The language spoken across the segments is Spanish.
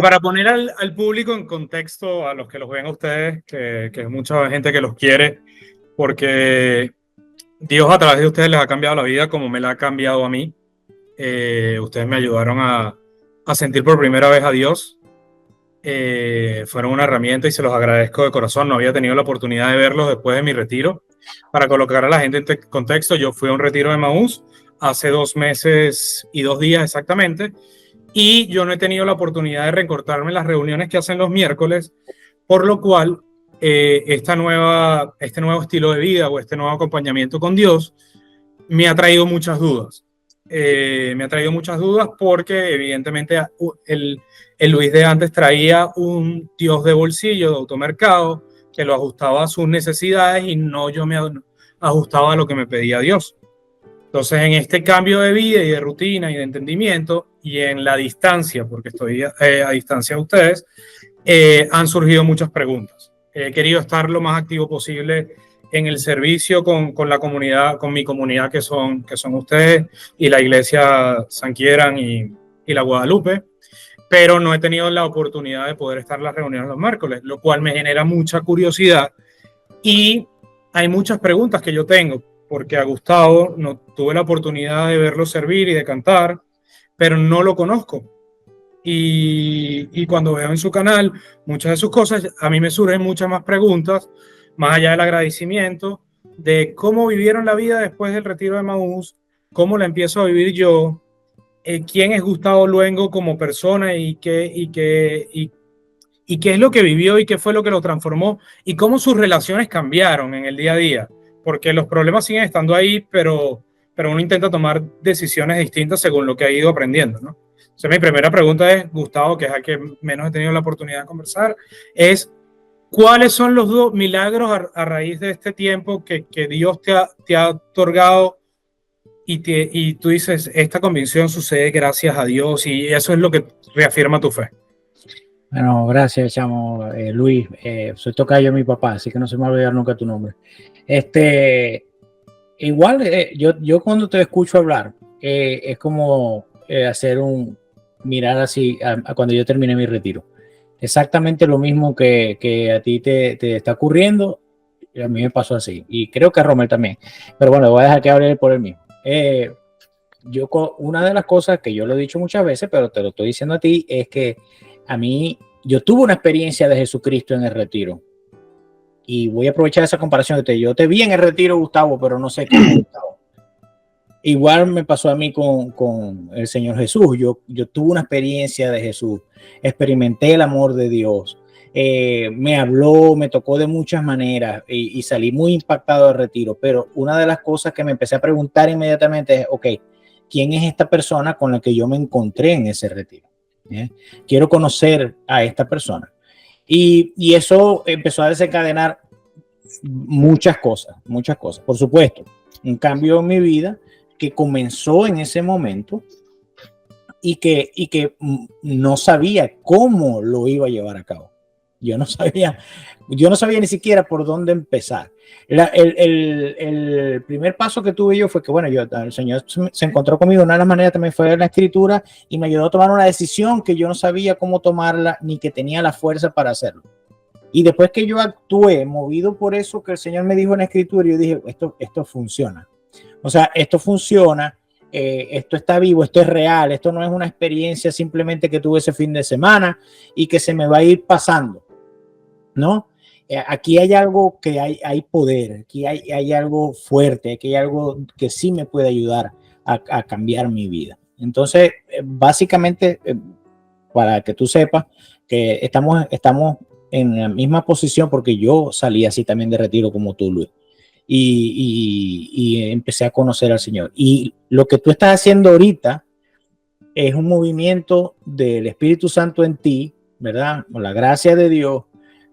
Para poner al público en contexto, a los que los ven a ustedes, que es mucha gente que los quiere, porque Dios a través de ustedes les ha cambiado la vida como me la ha cambiado a mí. Ustedes me ayudaron a sentir por primera vez a Dios. Fueron una herramienta y se los agradezco de corazón. No había tenido la oportunidad de verlos después de mi retiro. Para colocar a la gente en contexto, yo fui a un retiro de Emaús hace 2 meses y 2 días exactamente, y yo no he tenido la oportunidad de reencontrarme en las reuniones que hacen los miércoles, por lo cual este nuevo estilo de vida o este nuevo acompañamiento con Dios me ha traído muchas dudas. Me ha traído muchas dudas porque evidentemente el Luis de antes traía un Dios de bolsillo, de automercado, que lo ajustaba a sus necesidades y no yo me ajustaba a lo que me pedía Dios. Entonces, en este cambio de vida y de rutina y de entendimiento y en la distancia, porque estoy a distancia de ustedes, han surgido muchas preguntas. He querido estar lo más activo posible en el servicio con la comunidad, con mi comunidad que son ustedes y la iglesia San Quieran y la Guadalupe, pero no he tenido la oportunidad de poder estar en las reuniones los miércoles, lo cual me genera mucha curiosidad y hay muchas preguntas que yo tengo, porque a Gustavo no tuve la oportunidad de verlo servir y de cantar, pero no lo conozco. Y cuando veo en su canal muchas de sus cosas, a mí me surgen muchas más preguntas, más allá del agradecimiento, de cómo vivieron la vida después del retiro de Emaús, cómo la empiezo a vivir yo, quién es Gustavo Luengo como persona y qué es lo que vivió y qué fue lo que lo transformó y cómo sus relaciones cambiaron en el día a día, porque los problemas siguen estando ahí, pero uno intenta tomar decisiones distintas según lo que ha ido aprendiendo, ¿no? Entonces, mi primera pregunta es, Gustavo, que es a quien menos he tenido la oportunidad de conversar, es ¿cuáles son los 2 milagros a raíz de este tiempo que Dios te ha otorgado y tú dices, esta convicción sucede gracias a Dios y eso es lo que reafirma tu fe? Bueno, gracias, chamo, Luis. Soy tocayo de mi papá, así que no se me va a olvidar nunca tu nombre. Igual, yo cuando te escucho hablar, es como hacer mirar así a cuando yo terminé mi retiro. Exactamente lo mismo que a ti te está ocurriendo, y a mí me pasó así. Y creo que a Romel también. Pero bueno, voy a dejar que hable por él mismo. Una de las cosas que yo lo he dicho muchas veces, pero te lo estoy diciendo a ti, es que yo tuve una experiencia de Jesucristo en el retiro. Y voy a aprovechar esa comparación. Yo te vi en el retiro, Gustavo, pero no sé quién es Gustavo. Igual me pasó a mí con el Señor Jesús. Yo tuve una experiencia de Jesús. Experimenté el amor de Dios. Me habló, me tocó de muchas maneras y salí muy impactado del retiro. Pero una de las cosas que me empecé a preguntar inmediatamente es, ok, ¿quién es esta persona con la que yo me encontré en ese retiro? Quiero conocer a esta persona. Y eso empezó a desencadenar muchas cosas. Por supuesto, un cambio en mi vida que comenzó en ese momento y que no sabía cómo lo iba a llevar a cabo. Yo no sabía ni siquiera por dónde empezar. El primer paso que tuve yo fue que, bueno, el Señor se encontró conmigo. Una de las maneras también fue la escritura y me ayudó a tomar una decisión que yo no sabía cómo tomarla ni que tenía la fuerza para hacerlo. Y después que yo actué, movido por eso que el Señor me dijo en la escritura, yo dije, esto funciona. O sea, esto funciona, esto está vivo, esto es real, esto no es una experiencia simplemente que tuve ese fin de semana y que se me va a ir pasando, ¿no? Aquí hay algo que hay poder, aquí hay algo fuerte, aquí hay algo que sí me puede ayudar a cambiar mi vida. Entonces, básicamente, para que tú sepas que estamos en la misma posición porque yo salí así también de retiro como tú, Luis. Y empecé a conocer al Señor. Y lo que tú estás haciendo ahorita es un movimiento del Espíritu Santo en ti, ¿verdad? Con la gracia de Dios,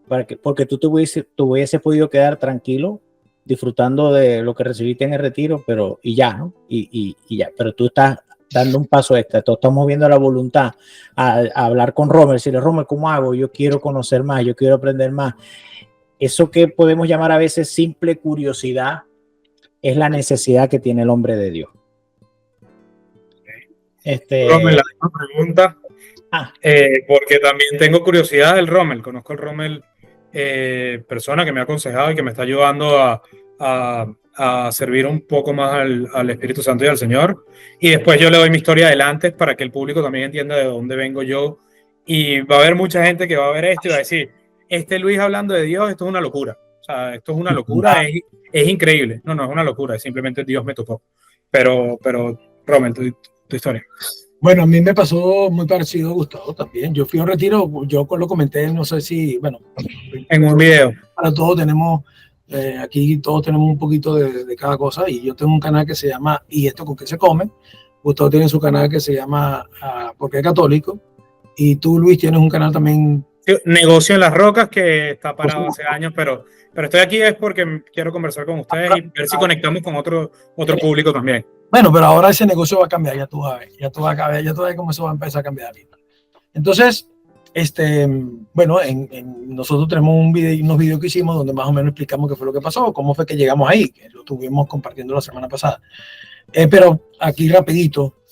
porque tú te hubieses podido quedar tranquilo disfrutando de lo que recibiste en el retiro, pero ya, ¿no? Y ya, pero tú estás dando un paso extra, todos estamos viendo la voluntad a hablar con Romer, decirle, Romer, ¿cómo hago? Yo quiero conocer más, yo quiero aprender más. Eso que podemos llamar a veces simple curiosidad es la necesidad que tiene el hombre de Dios. Romer, la misma pregunta. Porque también tengo curiosidad del Rommel. Conozco el Rommel, persona que me ha aconsejado y que me está ayudando a servir un poco más al Espíritu Santo y al Señor. Y después yo le doy mi historia adelante para que el público también entienda de dónde vengo yo. Y va a haber mucha gente que va a ver esto y va a decir, este Luis hablando de Dios, esto es una locura. O sea, esto es una locura, es increíble. No, no es una locura, es simplemente Dios me tocó. Pero Rommel, tu historia. Bueno, a mí me pasó muy parecido, Gustavo, también. Yo fui a un retiro, yo lo comenté, no sé si, bueno, en un video. Para todos tenemos, aquí todos tenemos un poquito de cada cosa, y yo tengo un canal que se llama ¿Y esto con qué se come? Gustavo tiene su canal que se llama Porque es católico, y tú, Luis, tienes un canal también. Negocio en las Rocas, que está parado hace años, pero estoy aquí es porque quiero conversar con ustedes y ver si conectamos con otro público también. Bueno, pero ahora ese negocio va a cambiar, ya tú vas a ver cómo eso va a empezar a cambiar. Entonces, bueno, nosotros tenemos unos videos que hicimos donde más o menos explicamos qué fue lo que pasó, cómo fue que llegamos ahí, que lo estuvimos compartiendo la semana pasada. Pero aquí rapidito,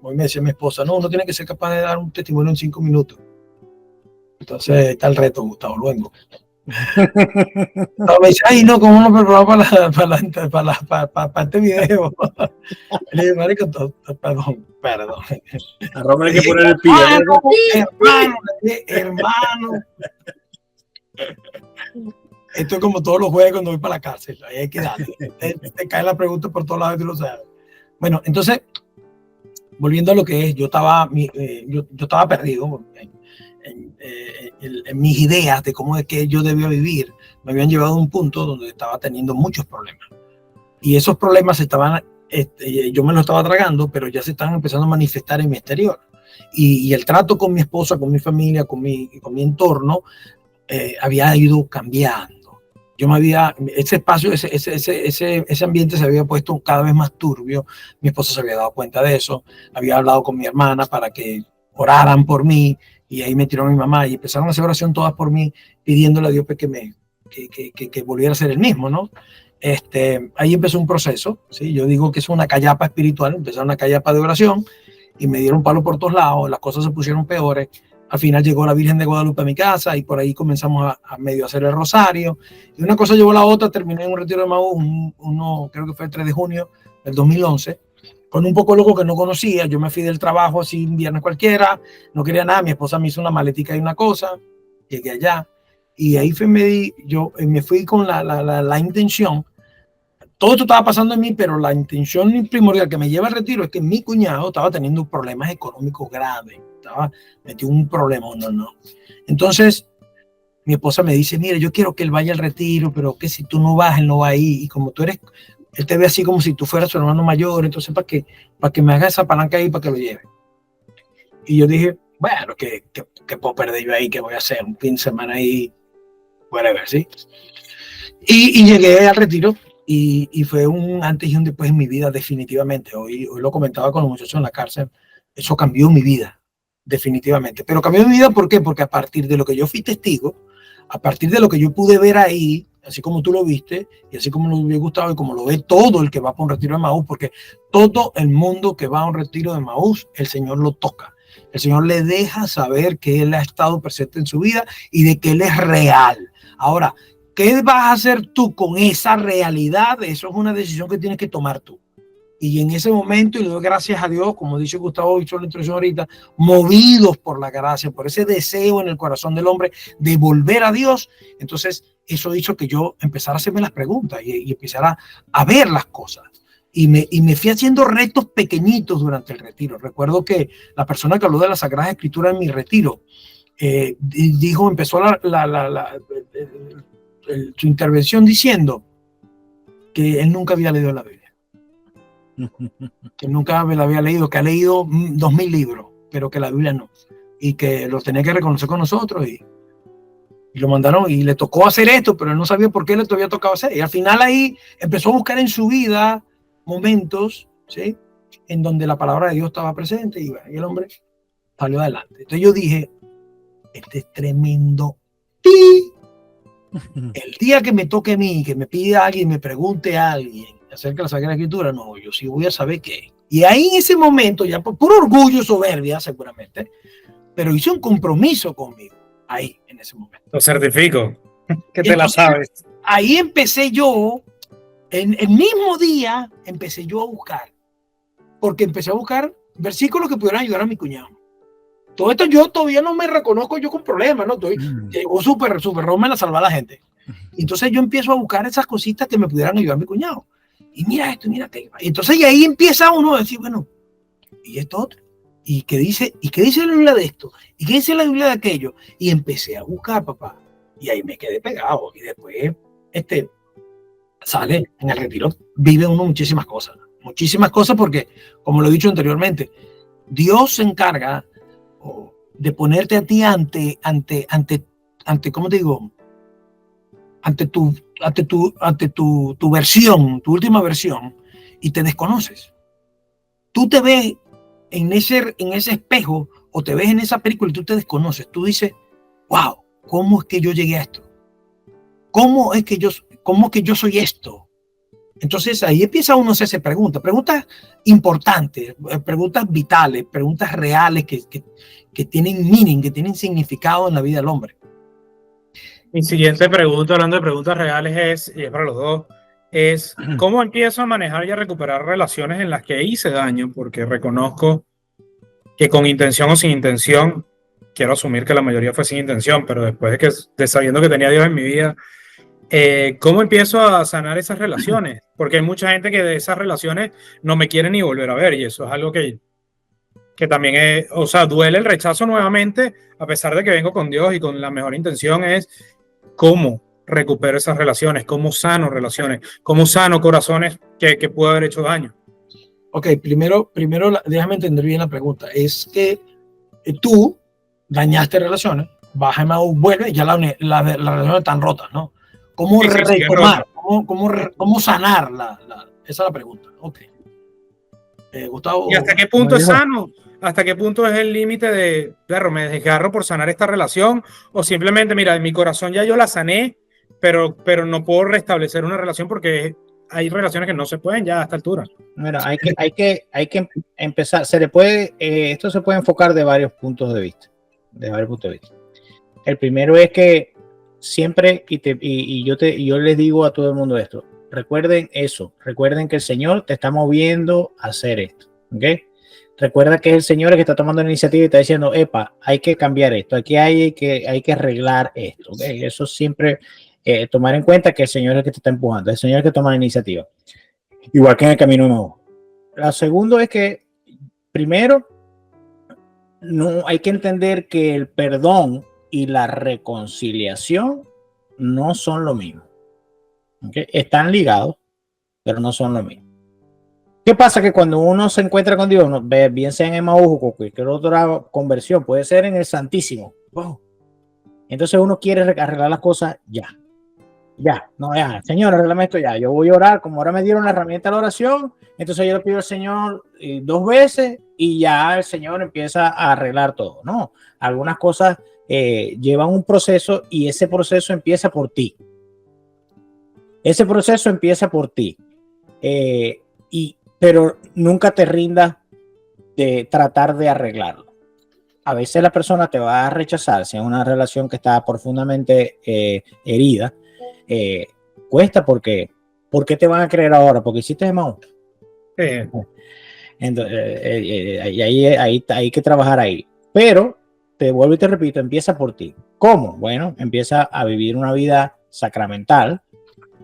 hoy me decía mi esposa, no, uno tiene que ser capaz de dar un testimonio en 5 minutos. Entonces está el reto, Gustavo Luengo. Me dice, ay, no, ¿cómo no preparamos para este video? Le dije, marico, perdón. A Rommel hay que poner el pie. Hermano. Esto es como todos los jueves cuando voy para la cárcel. Ahí hay que darle. Te cae la pregunta por todos lados y tú lo sabes. Bueno, entonces, volviendo a lo que es, yo estaba perdido en mis ideas de cómo es que yo debía vivir. Me habían llevado a un punto donde estaba teniendo muchos problemas. Y esos problemas yo me los estaba tragando, pero ya se estaban empezando a manifestar en mi exterior. Y el trato con mi esposa, con mi familia, con mi entorno, había ido cambiando. Ese espacio, ese ambiente se había puesto cada vez más turbio. Mi esposa se había dado cuenta de eso. Había hablado con mi hermana para que oraran por mí, y ahí me tiró mi mamá y empezaron a hacer oración todas por mí, pidiéndole a Dios que volviera a ser el mismo, ¿no? Ahí empezó un proceso, ¿sí? Yo digo que es una callapa espiritual, empezó una callapa de oración, y me dieron palo por todos lados, las cosas se pusieron peores. Al final llegó la Virgen de Guadalupe a mi casa, y por ahí comenzamos a medio hacer el rosario, y una cosa llevó a la otra. Terminé en un retiro de Maús, creo que fue el 3 de junio del 2011, con un poco loco que no conocía. Yo me fui del trabajo así un viernes cualquiera, no quería nada, mi esposa me hizo una maletica y una cosa, llegué allá, y ahí yo me fui con la intención. Todo esto estaba pasando en mí, pero la intención primordial que me lleva al retiro es que mi cuñado estaba teniendo problemas económicos graves, estaba metido en un problema, no. Entonces, mi esposa me dice, mira, yo quiero que él vaya al retiro, pero que si tú no vas, él no va ahí, y como tú eres, él te ve así como si tú fueras su hermano mayor, entonces para que me haga esa palanca ahí para que lo lleve. Y yo dije, bueno, ¿qué puedo perder yo ahí? ¿Qué voy a hacer? Un fin de semana ahí, whatever, ¿sí? Y llegué al retiro, y fue un antes y un después en mi vida, definitivamente. Hoy lo comentaba con los muchachos en la cárcel, eso cambió mi vida, definitivamente. Pero cambió mi vida, ¿por qué? Porque a partir de lo que yo fui testigo, a partir de lo que yo pude ver ahí, así como tú lo viste, y así como me gustado, y como lo ve todo el que va para un retiro de Maús, porque todo el mundo que va a un retiro de Maús, el Señor lo toca. El Señor le deja saber que Él ha estado presente en su vida y de que Él es real. Ahora, ¿qué vas a hacer tú con esa realidad? Eso es una decisión que tienes que tomar tú. Y en ese momento, y le doy gracias a Dios, como dice Gustavo, hizo la introducción ahorita, movidos por la gracia, por ese deseo en el corazón del hombre de volver a Dios, entonces eso hizo que yo empezara a hacerme las preguntas y empezara a ver las cosas. Y me fui haciendo retos pequeñitos durante el retiro. Recuerdo que la persona que habló de la Sagrada Escritura en mi retiro, empezó su intervención diciendo que él nunca había leído la Biblia. Que nunca me la había leído, que ha leído 2000 libros, pero que la Biblia no, y que los tenía que reconocer con nosotros, y lo mandaron, y le tocó hacer esto, pero él no sabía por qué le había tocado hacer, y al final ahí empezó a buscar en su vida momentos, ¿sí?, en donde la palabra de Dios estaba presente, y el hombre salió adelante. Entonces yo dije, este es tremendo. El día que me toque a mí, que me pida alguien, me pregunte a alguien acerca de la Sagrada Escritura, no, yo sí voy a saber qué. Y ahí en ese momento, ya por orgullo, soberbia seguramente, pero hice un compromiso conmigo ahí, en ese momento. Lo certifico, que te Entonces, la sabes. Ahí empecé yo, en el mismo día, empecé yo a buscar, porque empecé a buscar versículos que pudieran ayudar a mi cuñado. Todo esto yo todavía no me reconozco yo con problemas, ¿no? Llegó súper Roma a salvar a la gente. Entonces yo empiezo a buscar esas cositas que me pudieran ayudar a mi cuñado. Y mira esto, mira aquello. Entonces y ahí empieza uno a decir, bueno, ¿y esto otro? ¿Y qué dice la Biblia de esto? ¿Y qué dice la Biblia de aquello? Y empecé a buscar, papá. Y ahí me quedé pegado. Y después, sale en el retiro, vive uno muchísimas cosas porque, como lo he dicho anteriormente, Dios se encarga de ponerte a ti ante, ¿cómo te digo? Ante tu versión, tu última versión, y te desconoces. Tú te ves en ese espejo o te ves en esa película y tú te desconoces. Tú dices, wow, ¿cómo es que yo llegué a esto? ¿Cómo es que yo soy esto? Entonces ahí empieza uno a hacerse preguntas importantes, preguntas vitales, preguntas reales que tienen meaning, que tienen significado en la vida del hombre. Mi siguiente pregunta, hablando de preguntas reales, y es para los dos, es ¿cómo empiezo a manejar y a recuperar relaciones en las que hice daño? Porque reconozco que con intención o sin intención, quiero asumir que la mayoría fue sin intención, pero después de sabiendo que tenía a Dios en mi vida, ¿cómo empiezo a sanar esas relaciones? Porque hay mucha gente que de esas relaciones no me quiere ni volver a ver, y eso es algo que también es, o sea, duele el rechazo nuevamente, a pesar de que vengo con Dios y con la mejor intención, es cómo recupero esas relaciones, cómo sano relaciones, cómo sano corazones que pudo haber hecho daño. Ok, primero déjame entender bien la pregunta. Es que tú dañaste relaciones, baja y vuelve, ya las relaciones están rotas, ¿no? ¿Cómo Sí, retomar? ¿Cómo sanar? Esa es la pregunta. Ok. Gustavo. ¿Y hasta qué punto es sano? ¿Hasta qué punto es el límite de, perro, me desgarro por sanar esta relación? O simplemente, mira, en mi corazón ya yo la sané, pero no puedo restablecer una relación porque hay relaciones que no se pueden ya a esta altura. Mira, hay que empezar, esto se puede enfocar de varios puntos de vista. El primero es que siempre, yo les digo a todo el mundo esto, recuerden que el Señor te está moviendo a hacer esto, ¿ok? Recuerda que es el Señor el que está tomando la iniciativa y está diciendo, epa, hay que cambiar esto, aquí hay que arreglar esto, ¿ok? Eso siempre, tomar en cuenta que el Señor es el que te está empujando, el Señor es el que toma la iniciativa. Igual que en el camino nuevo. La segunda es que, primero, no hay que entender que el perdón y la reconciliación no son lo mismo. ¿Okay? Están ligados, pero no son lo mismo. ¿Qué pasa? Que cuando uno se encuentra con Dios, bien sea en Emaús o cualquier otra conversión, puede ser en el Santísimo. Wow. Entonces uno quiere arreglar las cosas ya. Señor, arreglame esto ya. Yo voy a orar, como ahora me dieron la herramienta de la oración, entonces yo le pido al Señor 2 veces y ya el Señor empieza a arreglar todo. No, algunas cosas llevan un proceso y ese proceso empieza por ti. Pero nunca te rindas de tratar de arreglarlo. A veces la persona te va a rechazar si es una relación que está profundamente herida. Cuesta porque ¿por qué te van a creer ahora? Porque hiciste mal. Entonces, hay que trabajar ahí. Pero te vuelvo y te repito, empieza por ti. ¿Cómo? Bueno, empieza a vivir una vida sacramental,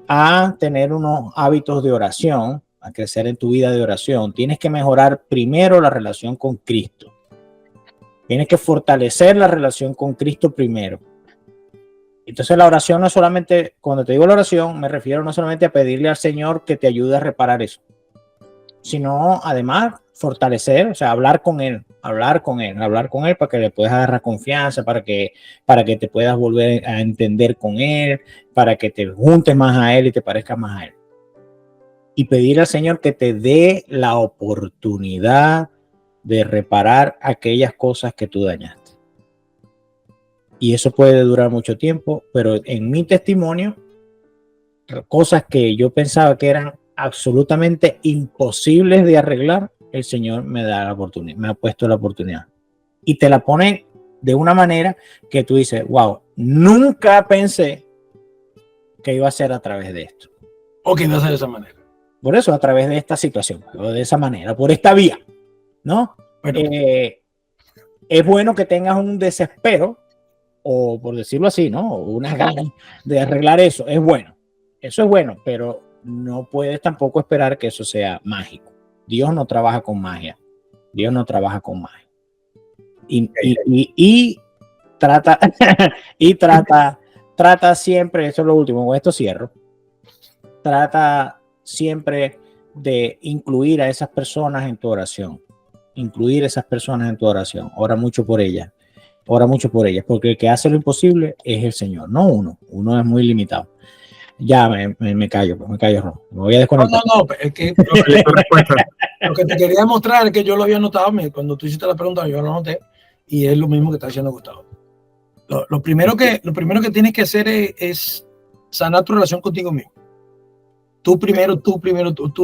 a tener unos hábitos de oración, a crecer en tu vida de oración. Tienes que mejorar primero la relación con Cristo. Tienes que fortalecer la relación con Cristo primero. Entonces la oración no es solamente, cuando te digo la oración, me refiero no solamente a pedirle al Señor que te ayude a reparar eso, sino además fortalecer, o sea, hablar con él para que le puedas agarrar confianza, para que te puedas volver a entender con él, para que te juntes más a él y te parezcas más a él. Y pedir al Señor que te dé la oportunidad de reparar aquellas cosas que tú dañaste. Y eso puede durar mucho tiempo, pero en mi testimonio, cosas que yo pensaba que eran absolutamente imposibles de arreglar, el Señor me da la oportunidad, me ha puesto la oportunidad. Y te la pone de una manera que tú dices, wow, nunca pensé que iba a ser a través de esto. O que iba a ser de esa manera. Por eso, a través de esta situación, o de esa manera, por esta vía, ¿no? Bueno, es bueno que tengas un desespero, o por decirlo así, ¿no? Unas ganas de arreglar eso. Eso es bueno, pero no puedes tampoco esperar que eso sea mágico. Dios no trabaja con magia. Dios no trabaja con magia. Y trata, trata siempre, eso es lo último, con esto cierro, trata siempre de incluir a esas personas en tu oración. Incluir a esas personas en tu oración. Ora mucho por ellas. Ora mucho por ellas, porque el que hace lo imposible es el Señor, no uno. Uno es muy limitado. Ya me callo, Ron. Me voy a desconectar. No, es que lo que te quería mostrar es que yo lo había notado cuando tú hiciste la pregunta, yo lo noté, y es lo mismo que está diciendo Gustavo. Lo primero que tienes que hacer es sanar tu relación contigo mismo. Tú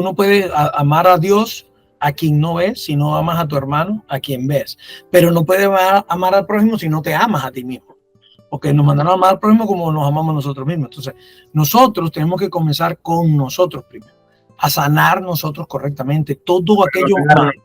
no puedes amar a Dios a quien no ves, si no amas a tu hermano a quien ves, pero no puedes amar al prójimo si no te amas a ti mismo, porque nos mandaron a amar al prójimo como nos amamos nosotros mismos. Entonces nosotros tenemos que comenzar con nosotros primero, a sanar nosotros correctamente todo aquello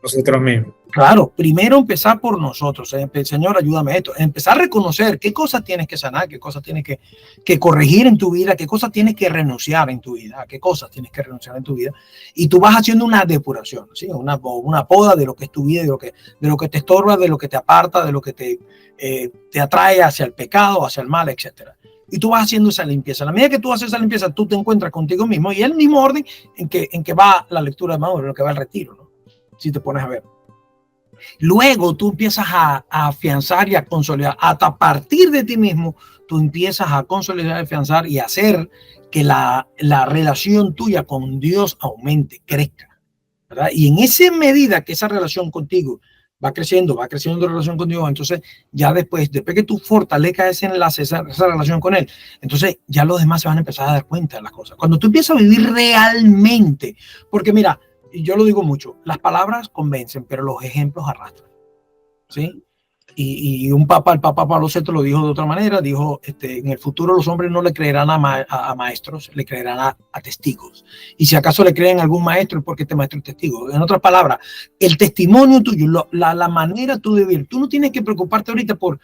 nosotros mismos. Claro, primero empezar por nosotros. Señor, ayúdame a esto. Empezar a reconocer qué cosas tienes que sanar, qué cosas tienes que corregir en tu vida, qué cosas tienes que renunciar en tu vida, a qué cosas tienes que renunciar en tu vida. Y tú vas haciendo una depuración, ¿sí? Una poda de lo que es tu vida, de lo que te estorba, de lo que te aparta, de lo que te atrae hacia el pecado, hacia el mal, etcétera. Y tú vas haciendo esa limpieza. A la medida que tú haces esa limpieza, tú te encuentras contigo mismo y el mismo orden en que va la lectura de Mauro, en lo que va el retiro, ¿no? Si te pones a ver. Luego tú empiezas a afianzar y a consolidar. Hasta a partir de ti mismo, tú empiezas a consolidar, afianzar y hacer que la relación tuya con Dios aumente, crezca, ¿verdad? Y en esa medida que esa relación contigo va creciendo la relación con Dios, entonces ya después que tú fortalezcas ese enlace, esa relación con Él, entonces ya los demás se van a empezar a dar cuenta de las cosas. Cuando tú empiezas a vivir realmente, porque mira, y yo lo digo mucho, las palabras convencen, pero los ejemplos arrastran, ¿sí? Y el Papa Pablo VI lo dijo de otra manera, dijo, en el futuro los hombres no le creerán a maestros, le creerán a testigos. Y si acaso le creen a algún maestro es porque este maestro es testigo. En otras palabras, el testimonio tuyo, la manera tú de vivir, tú no tienes que preocuparte ahorita por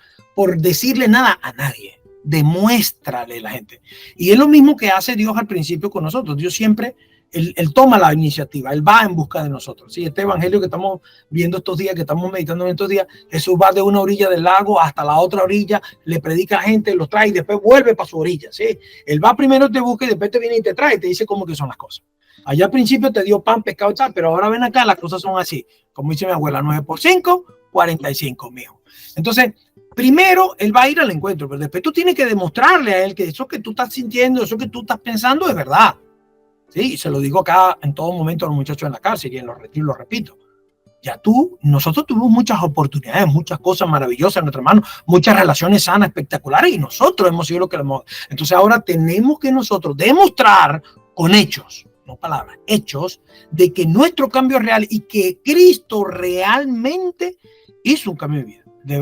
decirle nada a nadie. Demuéstrale a la gente. Y es lo mismo que hace Dios al principio con nosotros. Dios siempre... Él toma la iniciativa, Él va en busca de nosotros. ¿Sí? Este evangelio que estamos viendo estos días, que estamos meditando en estos días, Jesús va de una orilla del lago hasta la otra orilla, le predica a gente, los trae y después vuelve para su orilla. ¿Sí? Él va primero, te busca y después te viene y te trae y te dice cómo que son las cosas. Allá al principio te dio pan, pescado y tal, pero ahora ven acá, las cosas son así. Como dice mi abuela, 9 por 5, 45, mijo. Entonces, primero Él va a ir al encuentro, pero después tú tienes que demostrarle a Él que eso que tú estás sintiendo, eso que tú estás pensando es verdad. Sí, se lo digo acá en todo momento a los muchachos en la cárcel y en los retiros, lo repito. Nosotros tuvimos muchas oportunidades, muchas cosas maravillosas en nuestras manos, muchas relaciones sanas, espectaculares, y nosotros hemos sido lo que hemos. Entonces ahora tenemos que nosotros demostrar con hechos, no palabras, hechos, de que nuestro cambio es real y que Cristo realmente hizo un cambio de vida.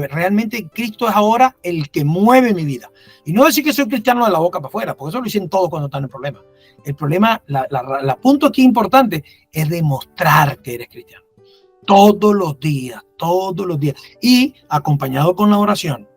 Realmente Cristo es ahora el que mueve mi vida. Y no decir que soy cristiano de la boca para afuera, porque eso lo dicen todos cuando están en problemas. El problema, la punto aquí importante es demostrar que eres cristiano. Todos los días. Y acompañado con la oración.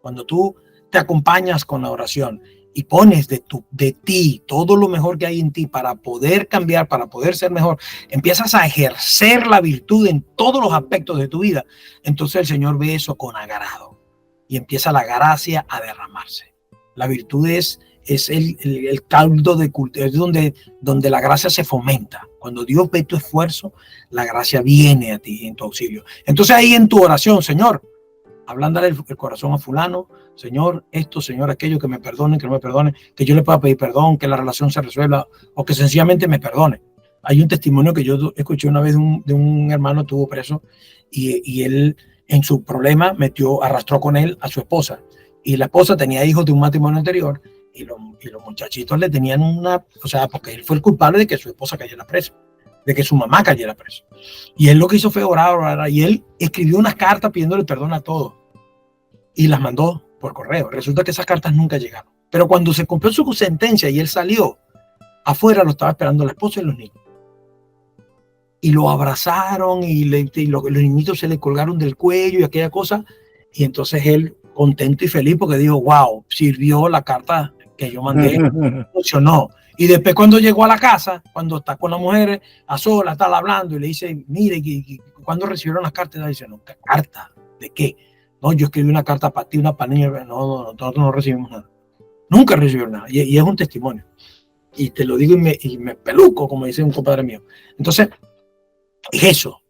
Cuando tú te acompañas con la oración y pones de ti todo lo mejor que hay en ti para poder cambiar, para poder ser mejor, empiezas a ejercer la virtud en todos los aspectos de tu vida. Entonces el Señor ve eso con agrado y empieza la gracia a derramarse. La virtud es el caldo de cultivo, es donde la gracia se fomenta. Cuando Dios ve tu esfuerzo, la gracia viene a ti en tu auxilio. Entonces ahí en tu oración, Señor, hablándole el corazón a fulano, Señor, esto, Señor, aquello, que me perdonen, que no me perdonen, que yo le pueda pedir perdón, que la relación se resuelva o que sencillamente me perdone. Hay un testimonio que yo escuché una vez de un hermano que estuvo preso y él en su problema arrastró con él a su esposa y la esposa tenía hijos de un matrimonio anterior y los muchachitos le tenían porque él fue el culpable de que su esposa cayera presa, de que su mamá cayera presa. Y él lo que hizo fue orar, y él escribió unas cartas pidiéndole perdón a todos. y las mandó por correo. Resulta que esas cartas nunca llegaron. Pero cuando se cumplió su sentencia y él salió, afuera lo estaba esperando la esposa y los niños. Y lo abrazaron los niñitos se le colgaron del cuello y aquella cosa. Y entonces él, contento y feliz, porque dijo, wow, sirvió la carta que yo mandé, funcionó. Y después cuando llegó a la casa, cuando está con la mujer a sola, está hablando y le dice, mire, ¿cuándo recibieron las cartas? Y dice, no, ¿qué carta? ¿De qué? No, yo escribí una carta para ti, una para niña. No, nosotros no recibimos nada. Nunca recibieron nada. Y es un testimonio. Y te lo digo y me peluco, como dice un compadre mío. Entonces, es eso.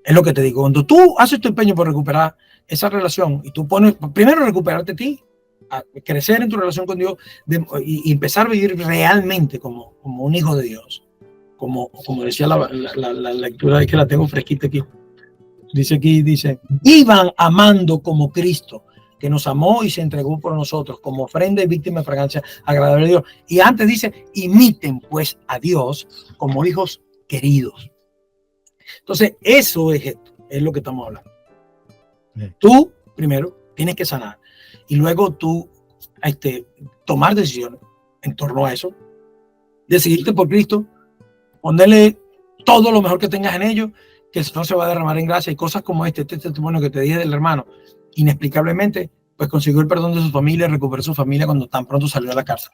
Es lo que te digo. Cuando tú haces tu empeño por recuperar esa relación y tú pones, primero recuperarte a ti, a crecer en tu relación con Dios y empezar a vivir realmente como un hijo de Dios. Como decía la lectura, es que la tengo fresquita aquí. Dice aquí, vivan amando como Cristo, que nos amó y se entregó por nosotros como ofrenda y víctima de fragancia agradable a Dios. Y antes dice, imiten pues a Dios como hijos queridos. Entonces, eso es lo que estamos hablando. Tú, primero, tienes que sanar. Y luego tú tomar decisiones en torno a eso. Decidirte por Cristo. Ponerle todo lo mejor que tengas en ellos, que el Señor se va a derramar en gracia. Y cosas como este testimonio que te dije del hermano, inexplicablemente, pues consiguió el perdón de su familia, recuperó su familia cuando tan pronto salió de la cárcel.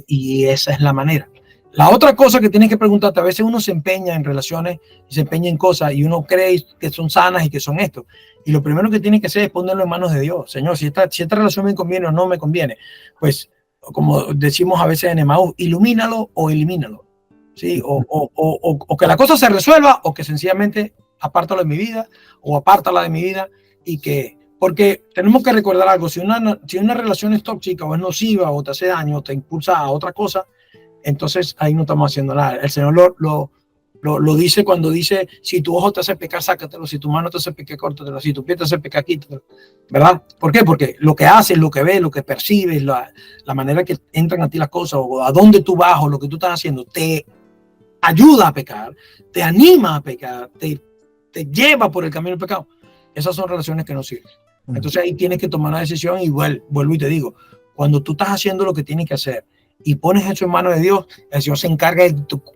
Y esa es la manera. La otra cosa que tienes que preguntarte, a veces uno se empeña en relaciones y se empeña en cosas y uno cree que son sanas y que son esto. Y lo primero que tiene que hacer es ponerlo en manos de Dios. Señor, si esta relación me conviene o no me conviene, pues como decimos a veces en Emaús, ilumínalo o elimínalo. ¿Sí? O que la cosa se resuelva o que sencillamente apártalo de mi vida o apártala de mi vida porque tenemos que recordar algo. Si una relación es tóxica o es nociva o te hace daño o te impulsa a otra cosa, entonces ahí no estamos haciendo nada. El Señor lo dice cuando dice, si tu ojo te hace pecar, sácatelo, si tu mano te hace pecar, córtatelo, si tu pie te hace pecar, quítatelo, ¿verdad? ¿Por qué? Porque lo que haces, lo que ves, lo que percibes, la manera que entran a ti las cosas o a dónde tú vas o lo que tú estás haciendo, te ayuda a pecar, te anima a pecar, te lleva por el camino del pecado. Esas son relaciones que no sirven. Entonces ahí tienes que tomar una decisión y vuelvo y te digo, cuando tú estás haciendo lo que tienes que hacer y pones eso en manos de Dios, el Señor se encarga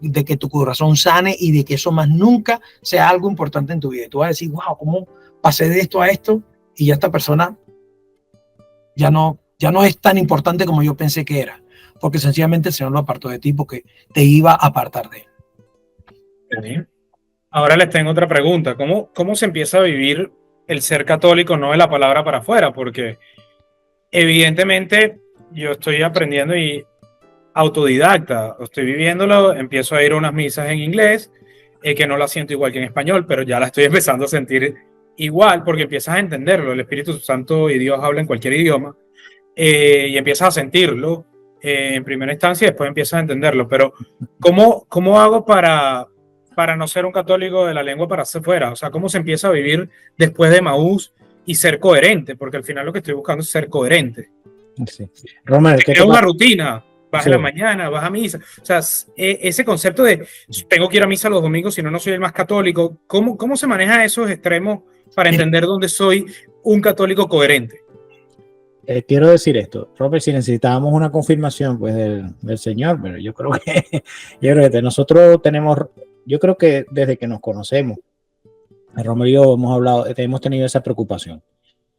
de que tu corazón sane y de que eso más nunca sea algo importante en tu vida. Y tú vas a decir, wow, ¿cómo pasé de esto a esto? Y ya esta persona ya no es tan importante como yo pensé que era. Porque sencillamente el Señor lo apartó de ti porque te iba a apartar de él. Ahora les tengo otra pregunta. ¿Cómo se empieza a vivir el ser católico, no de la palabra para afuera? Porque evidentemente yo estoy aprendiendo y autodidacta, estoy viviéndolo, empiezo a ir a unas misas en inglés, que no la siento igual que en español, pero ya la estoy empezando a sentir igual porque empiezas a entenderlo. El Espíritu Santo y Dios hablan en cualquier idioma y empiezas a sentirlo en primera instancia y después empiezas a entenderlo. Pero ¿cómo hago para no ser un católico de la lengua para hacia afuera? O sea, ¿cómo se empieza a vivir después de Emaús y ser coherente? Porque al final lo que estoy buscando es ser coherente. Sí. Romer, es una rutina. Vas a la mañana, vas a misa. O sea, ese concepto de tengo que ir a misa los domingos, si no soy el más católico. ¿Cómo se maneja esos extremos para entender dónde soy un católico coherente? Quiero decir esto, Robert, si necesitábamos una confirmación pues del Señor, pero yo creo que nosotros tenemos, yo creo que desde que nos conocemos, Romer y yo hemos tenido esa preocupación.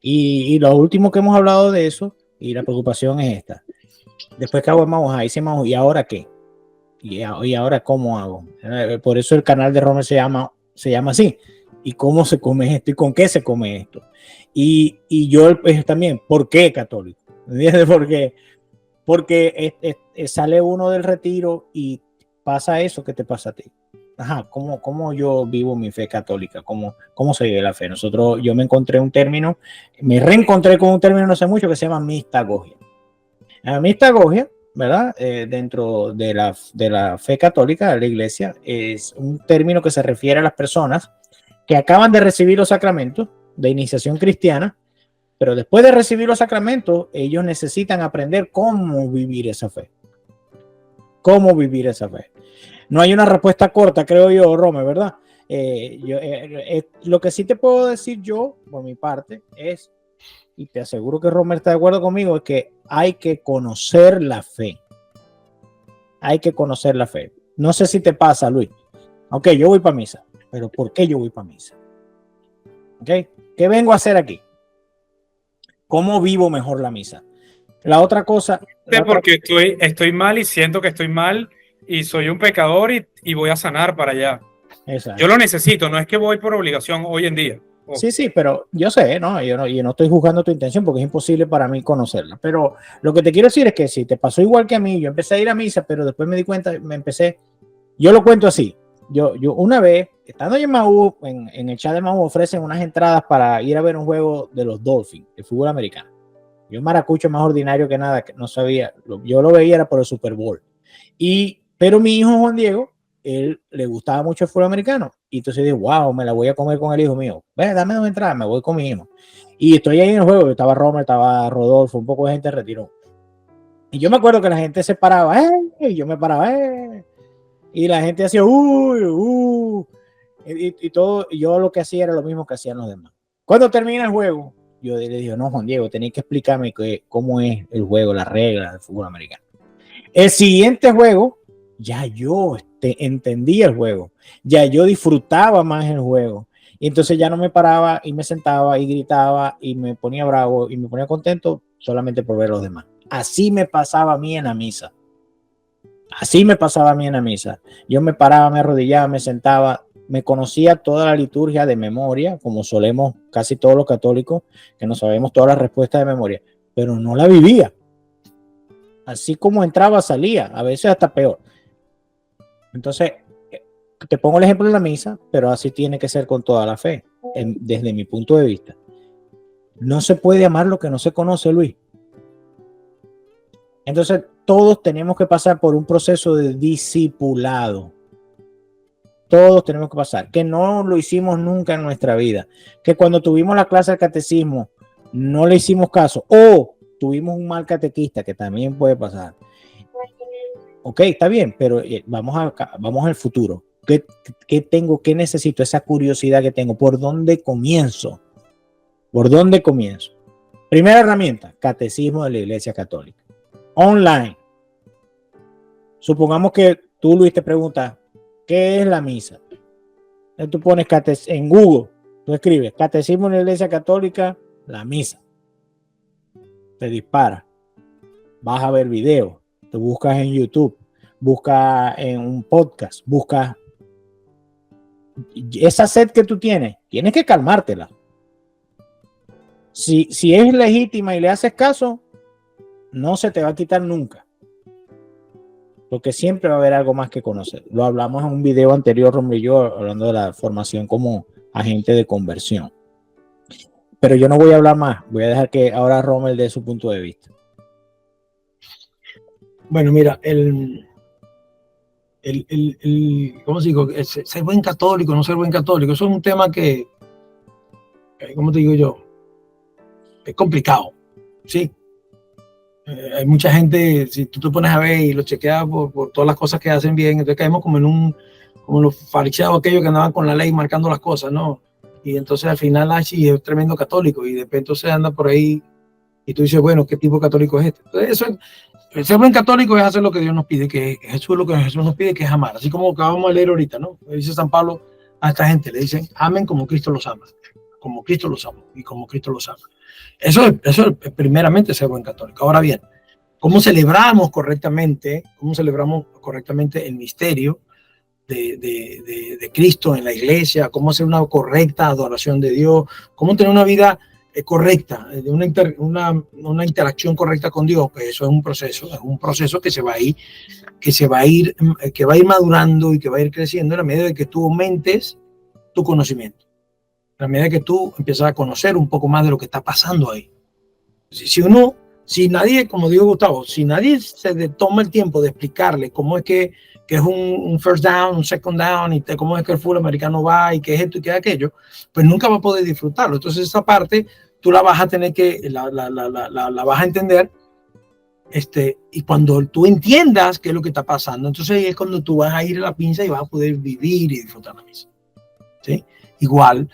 Y lo último que hemos hablado de eso, y la preocupación es esta. Después que hago ahí ¿y ahora qué? ¿Y ahora cómo hago? Por eso el canal de Romer se llama así. ¿Y cómo se come esto? ¿Y con qué se come esto? Y yo pues, también, ¿por qué católico? ¿Entiendes? Porque sale uno del retiro y pasa eso que te pasa a ti. Ajá, ¿cómo yo vivo mi fe católica? ¿Cómo se vive la fe? Yo me reencontré con un término no hace mucho que se llama mistagogia. La mistagogia, ¿verdad? Dentro de la fe católica de la iglesia, es un término que se refiere a las personas que acaban de recibir los sacramentos de iniciación cristiana, pero después de recibir los sacramentos, ellos necesitan aprender cómo vivir esa fe. ¿Cómo vivir esa fe? No hay una respuesta corta, creo yo, Rome, ¿verdad? Lo que sí te puedo decir yo, por mi parte, es y te aseguro que Romer está de acuerdo conmigo, es que hay que conocer la fe. Hay que conocer la fe. No sé si te pasa, Luis. Ok, yo voy para misa, pero ¿por qué yo voy para misa? Ok, ¿qué vengo a hacer aquí? ¿Cómo vivo mejor la misa? La otra cosa... Porque estoy mal y siento que estoy mal y soy un pecador y voy a sanar para allá. Exacto. Yo lo necesito, no es que voy por obligación hoy en día. Sí, pero yo sé, ¿no? Yo no estoy juzgando tu intención porque es imposible para mí conocerla. Pero lo que te quiero decir es que si te pasó igual que a mí, yo empecé a ir a misa, pero después me di cuenta, yo lo cuento así. Yo una vez, estando en Maú, en el chat de Maú, ofrecen unas entradas para ir a ver un juego de los Dolphins, de fútbol americano. Yo maracucho más ordinario que nada, que no sabía, yo lo veía era por el Super Bowl. Pero mi hijo Juan Diego, él le gustaba mucho el fútbol americano. Y entonces dije, wow, me la voy a comer con el hijo mío. Ven, dame 2 entradas, me voy con mi hijo. Y estoy ahí en el juego, estaba Romer, estaba Rodolfo, un poco de gente retiró. Y yo me acuerdo que la gente se paraba, y yo me paraba, y la gente hacía, y todo, y yo lo que hacía era lo mismo que hacían los demás. Cuando termina el juego, yo le digo, no, Juan Diego, tenéis que explicarme cómo es el juego, las reglas del fútbol americano. El siguiente juego, ya yo entendía el juego, ya yo disfrutaba más el juego. Y entonces ya no me paraba y me sentaba y gritaba y me ponía bravo y me ponía contento solamente por ver a los demás. Así me pasaba a mí en la misa. Así me pasaba a mí en la misa. Yo me paraba, me arrodillaba, me sentaba, me conocía toda la liturgia de memoria, como solemos casi todos los católicos, que nos sabemos todas las respuestas de memoria, pero no la vivía. Así como entraba, salía, a veces hasta peor. Entonces, te pongo el ejemplo de la misa, pero así tiene que ser con toda la fe, desde mi punto de vista. No se puede amar lo que no se conoce, Luis. Entonces, todos tenemos que pasar por un proceso de discipulado. Todos tenemos que pasar, que no lo hicimos nunca en nuestra vida, que cuando tuvimos la clase de catecismo no le hicimos caso, o tuvimos un mal catequista, que también puede pasar. Ok, está bien, pero vamos al futuro. ¿Qué tengo? ¿Qué necesito? Esa curiosidad que tengo. ¿Por dónde comienzo? ¿Por dónde comienzo? Primera herramienta, catecismo de la Iglesia Católica. Online. Supongamos que tú, Luis, te preguntas, ¿qué es la misa? Entonces tú pones en Google, tú escribes catecismo de la Iglesia Católica, la misa. Te dispara. Vas a ver videos. Te buscas en YouTube. Buscas en un podcast. Buscas. Esa sed que tú tienes que calmártela. Si es legítima y le haces caso, no se te va a quitar nunca. Porque siempre va a haber algo más que conocer. Lo hablamos en un video anterior, Romer y yo, hablando de la formación como agente de conversión. Pero yo no voy a hablar más. Voy a dejar que ahora Romer dé su punto de vista. Bueno, mira, ¿cómo se digo? Ser buen católico, no ser buen católico, eso es un tema que, ¿cómo te digo yo? Es complicado, ¿sí? Hay mucha gente, si tú te pones a ver y lo chequeas por todas las cosas que hacen bien, entonces caemos como como los fariseos aquellos que andaban con la ley marcando las cosas, ¿no? Y entonces al final Ashi es tremendo católico y de repente se anda por ahí y tú dices, bueno, ¿qué tipo de católico es este? Entonces ser buen católico es hacer lo que Dios nos pide, que Jesús lo que Jesús nos pide, que es amar. Así como acabamos de leer ahorita, ¿no? Dice San Pablo a esta gente, le dicen, amen como Cristo los ama, como Cristo los ama y como Cristo los ama. Eso es primeramente ser buen católico. Ahora bien, ¿cómo celebramos correctamente el misterio de Cristo en la iglesia? ¿Cómo hacer una correcta adoración de Dios? ¿Cómo tener una vida correcta, una interacción correcta con Dios? Pues eso es un proceso que va a ir madurando y que va a ir creciendo en la medida de que tú aumentes tu conocimiento, en la medida que tú empiezas a conocer un poco más de lo que está pasando ahí. Si nadie, como dijo Gustavo, si nadie se toma el tiempo de explicarle cómo es que es un first down, un second down, y cómo es que el fútbol americano va, y qué es esto y qué es aquello, pues nunca va a poder disfrutarlo. Entonces esa parte tú la vas a tener la vas a entender, y cuando tú entiendas qué es lo que está pasando, entonces ahí es cuando tú vas a ir a la pinza y vas a poder vivir y disfrutar la misa, ¿sí? Igual,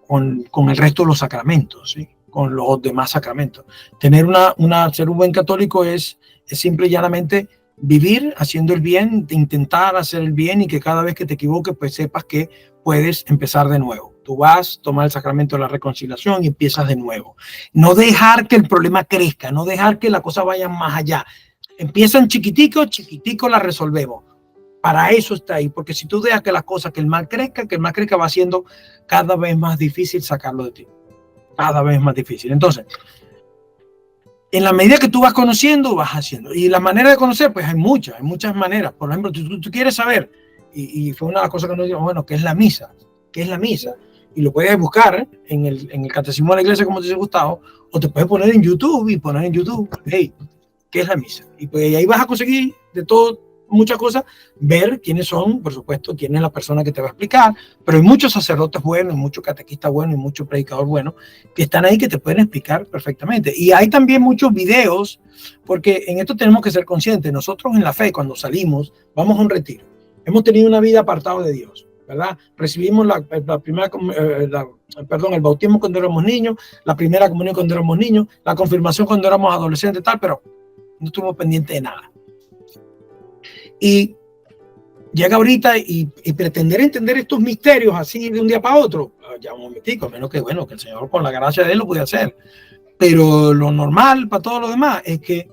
con el resto de los sacramentos, ¿sí? Con los demás sacramentos. Ser un buen católico es simple y llanamente vivir haciendo el bien, intentar hacer el bien, y que cada vez que te equivoques, pues sepas que puedes empezar de nuevo. Tú vas, tomas el sacramento de la reconciliación y empiezas de nuevo. No dejar que el problema crezca, no dejar que la cosa vaya más allá. Empiezan chiquitico, chiquitico la resolvemos. Para eso está ahí, porque si tú dejas que el mal crezca, va siendo cada vez más difícil sacarlo de ti. Cada vez más difícil. Entonces, en la medida que tú vas conociendo, vas haciendo. Y la manera de conocer, pues hay muchas maneras. Por ejemplo, tú quieres saber, y fue una de las cosas que nos dijo, bueno, ¿qué es la misa? ¿Qué es la misa? Y lo puedes buscar en el Catecismo de la Iglesia, como te dice Gustavo, o te puedes poner en YouTube hey, ¿qué es la misa? Y pues ahí vas a conseguir de todo, muchas cosas, ver quiénes son, por supuesto, quién es la persona que te va a explicar, pero hay muchos sacerdotes buenos, muchos catequistas buenos y muchos predicadores buenos que están ahí, que te pueden explicar perfectamente. Y hay también muchos videos, porque en esto tenemos que ser conscientes. Nosotros en la fe, cuando salimos, vamos a un retiro. Hemos tenido una vida apartada de Dios, ¿verdad? Recibimos el bautismo cuando éramos niños, la primera comunión cuando éramos niños, la confirmación cuando éramos adolescentes, tal, pero no estuvimos pendientes de nada. Y llega ahorita y pretender entender estos misterios así de un día para otro, ya un momentico, a menos que, bueno, que el Señor con la gracia de Él lo puede hacer. Pero lo normal para todos los demás es que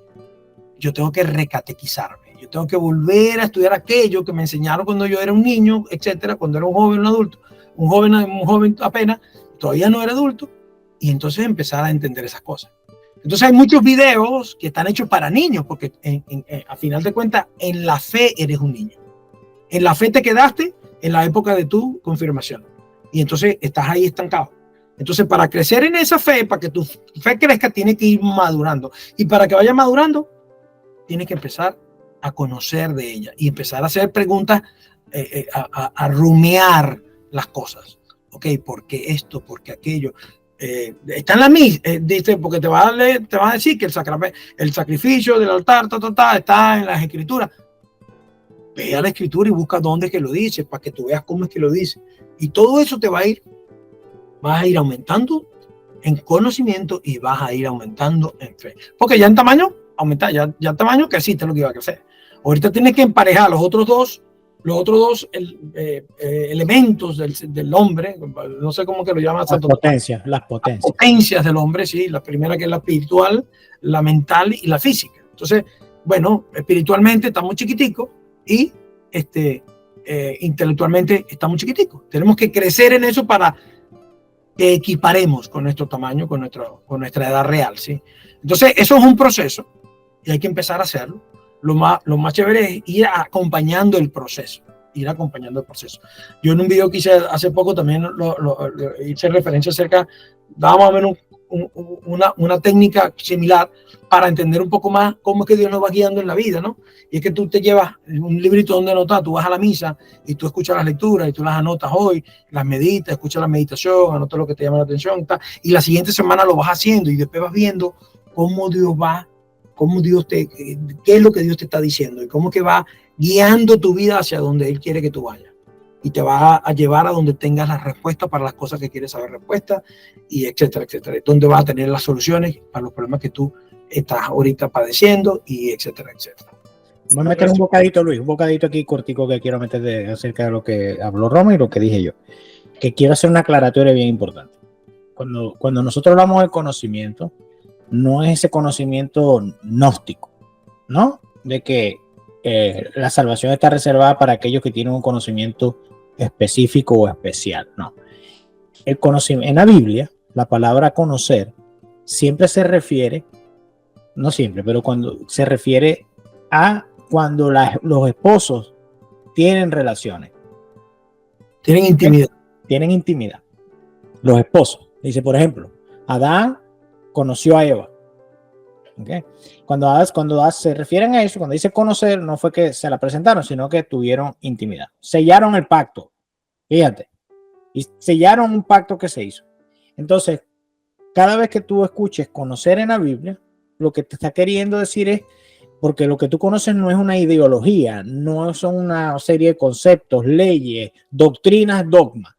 yo tengo que recatequizarme. Yo tengo que volver a estudiar aquello que me enseñaron cuando yo era un niño, etcétera, cuando era un joven, un adulto, un joven apenas, todavía no era adulto, y entonces empezar a entender esas cosas. Entonces hay muchos videos que están hechos para niños, porque a final de cuentas, en la fe eres un niño. En la fe te quedaste en la época de tu confirmación. Y entonces estás ahí estancado. Entonces, para crecer en esa fe, para que tu fe crezca, tiene que ir madurando. Y para que vaya madurando, tienes que empezar a conocer de ella y empezar a hacer preguntas, a rumiar las cosas. Ok, ¿por qué esto? ¿Por qué aquello? Está en la misa, dice, porque te va a decir que el sacrificio del altar está en las escrituras. Ve a la escritura y busca dónde es que lo dice, para que tú veas cómo es que lo dice. Y todo eso te vas a ir aumentando en conocimiento y vas a ir aumentando en fe. Porque ya en tamaño, ya en tamaño creciste lo que iba a crecer. Ahorita tienes que emparejar los otros dos elementos del hombre, no sé cómo que lo llaman. Las potencias del hombre, sí. La primera, que es la espiritual, la mental y la física. Entonces, bueno, espiritualmente estamos chiquiticos y intelectualmente estamos chiquiticos. Tenemos que crecer en eso para que equiparemos con nuestro tamaño, con nuestra edad real, ¿sí? Entonces, eso es un proceso y hay que empezar a hacerlo. Lo más chévere es ir acompañando el proceso. Yo en un video que hice hace poco también hice referencia daba más o menos una técnica similar para entender un poco más cómo es que Dios nos va guiando en la vida, ¿no? Y es que tú te llevas un librito donde anotar, tú vas a la misa y tú escuchas las lecturas y tú las anotas hoy, las meditas, escuchas la meditación, anotas lo que te llama la atención, y la siguiente semana lo vas haciendo y después vas viendo cómo Dios qué es lo que Dios te está diciendo y cómo que va guiando tu vida hacia donde Él quiere que tú vayas. Y te va a llevar a donde tengas las respuestas para las cosas que quieres saber respuestas, y etcétera, etcétera. Donde vas a tener las soluciones para los problemas que tú estás ahorita padeciendo, y etcétera, etcétera. Voy a meter un bocadito, Luis, un bocadito aquí cortico que quiero meter acerca de lo que habló Roma y lo que dije yo. Que quiero hacer una aclaratoria bien importante. Cuando nosotros hablamos de conocimiento, no es ese conocimiento gnóstico, ¿no? De que la salvación está reservada para aquellos que tienen un conocimiento específico o especial, no. El conocimiento, en la Biblia, la palabra conocer siempre se refiere, no siempre, pero cuando se refiere a cuando los esposos tienen relaciones. Tienen intimidad. Tienen intimidad. Los esposos. Dice, por ejemplo, Adán conoció a Eva. ¿Okay? Cuando se refieren a eso, cuando dice conocer, no fue que se la presentaron, sino que tuvieron intimidad. Sellaron el pacto. Fíjate. Y sellaron un pacto que se hizo. Entonces, cada vez que tú escuches conocer en la Biblia, lo que te está queriendo decir es, porque lo que tú conoces no es una ideología, no son una serie de conceptos, leyes, doctrinas, dogmas.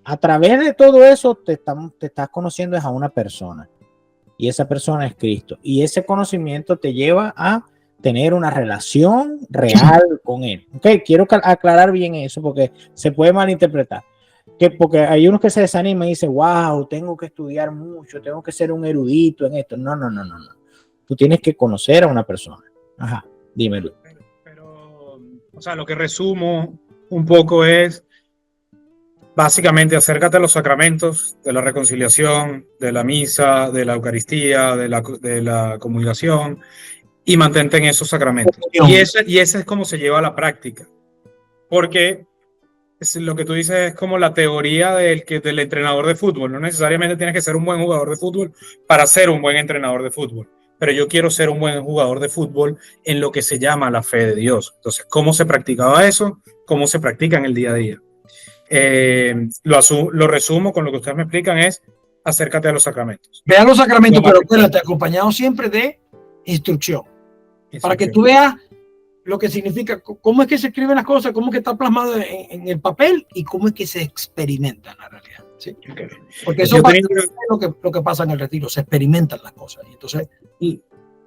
A través de todo eso te estás conociendo a una persona y esa persona es Cristo y ese conocimiento te lleva a tener una relación real con él. Okay, quiero aclarar bien eso porque se puede malinterpretar. Porque hay unos que se desaniman y dicen, wow, tengo que estudiar mucho, tengo que ser un erudito en esto. No. Tú tienes que conocer a una persona. Ajá, dímelo. Pero, o sea, lo que resumo un poco es, básicamente, acércate a los sacramentos de la reconciliación, de la misa, de la Eucaristía, de la comulgación, y mantente en esos sacramentos. Y ese es como se lleva a la práctica. Porque lo que tú dices es como la teoría del entrenador de fútbol. No necesariamente tienes que ser un buen jugador de fútbol para ser un buen entrenador de fútbol. Pero yo quiero ser un buen jugador de fútbol en lo que se llama la fe de Dios. Entonces, ¿cómo se practicaba eso? ¿Cómo se practica en el día a día? Lo resumo con lo que ustedes me explican es acércate a los sacramentos. Ve a los sacramentos, pero espérate, acompañado siempre de instrucción. Para que tú veas lo que significa, cómo es que se escriben las cosas, cómo es que está plasmado en el papel y cómo es que se experimenta en la realidad. ¿Sí? Okay. Porque eso es lo que pasa en el retiro, se experimentan las cosas. Y entonces,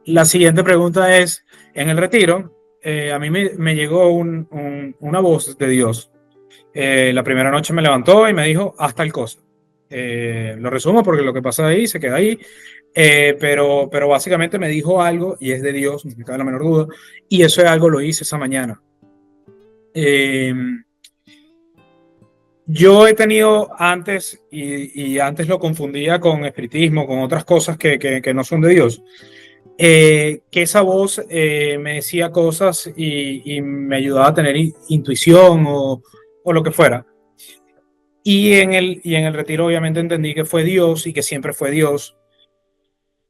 la siguiente pregunta es, en el retiro, a mí me llegó una voz de Dios. La primera noche me levantó y me dijo, haz tal cosa. Lo resumo porque lo que pasa ahí se queda ahí. Pero básicamente me dijo algo y es de Dios, no me cabe la menor duda, y eso es algo lo hice esa mañana. Yo he tenido antes, y antes lo confundía con espiritismo, con otras cosas que no son de Dios, que esa voz me decía cosas y me ayudaba a tener intuición o lo que fuera. Y en el retiro obviamente entendí que fue Dios y que siempre fue Dios.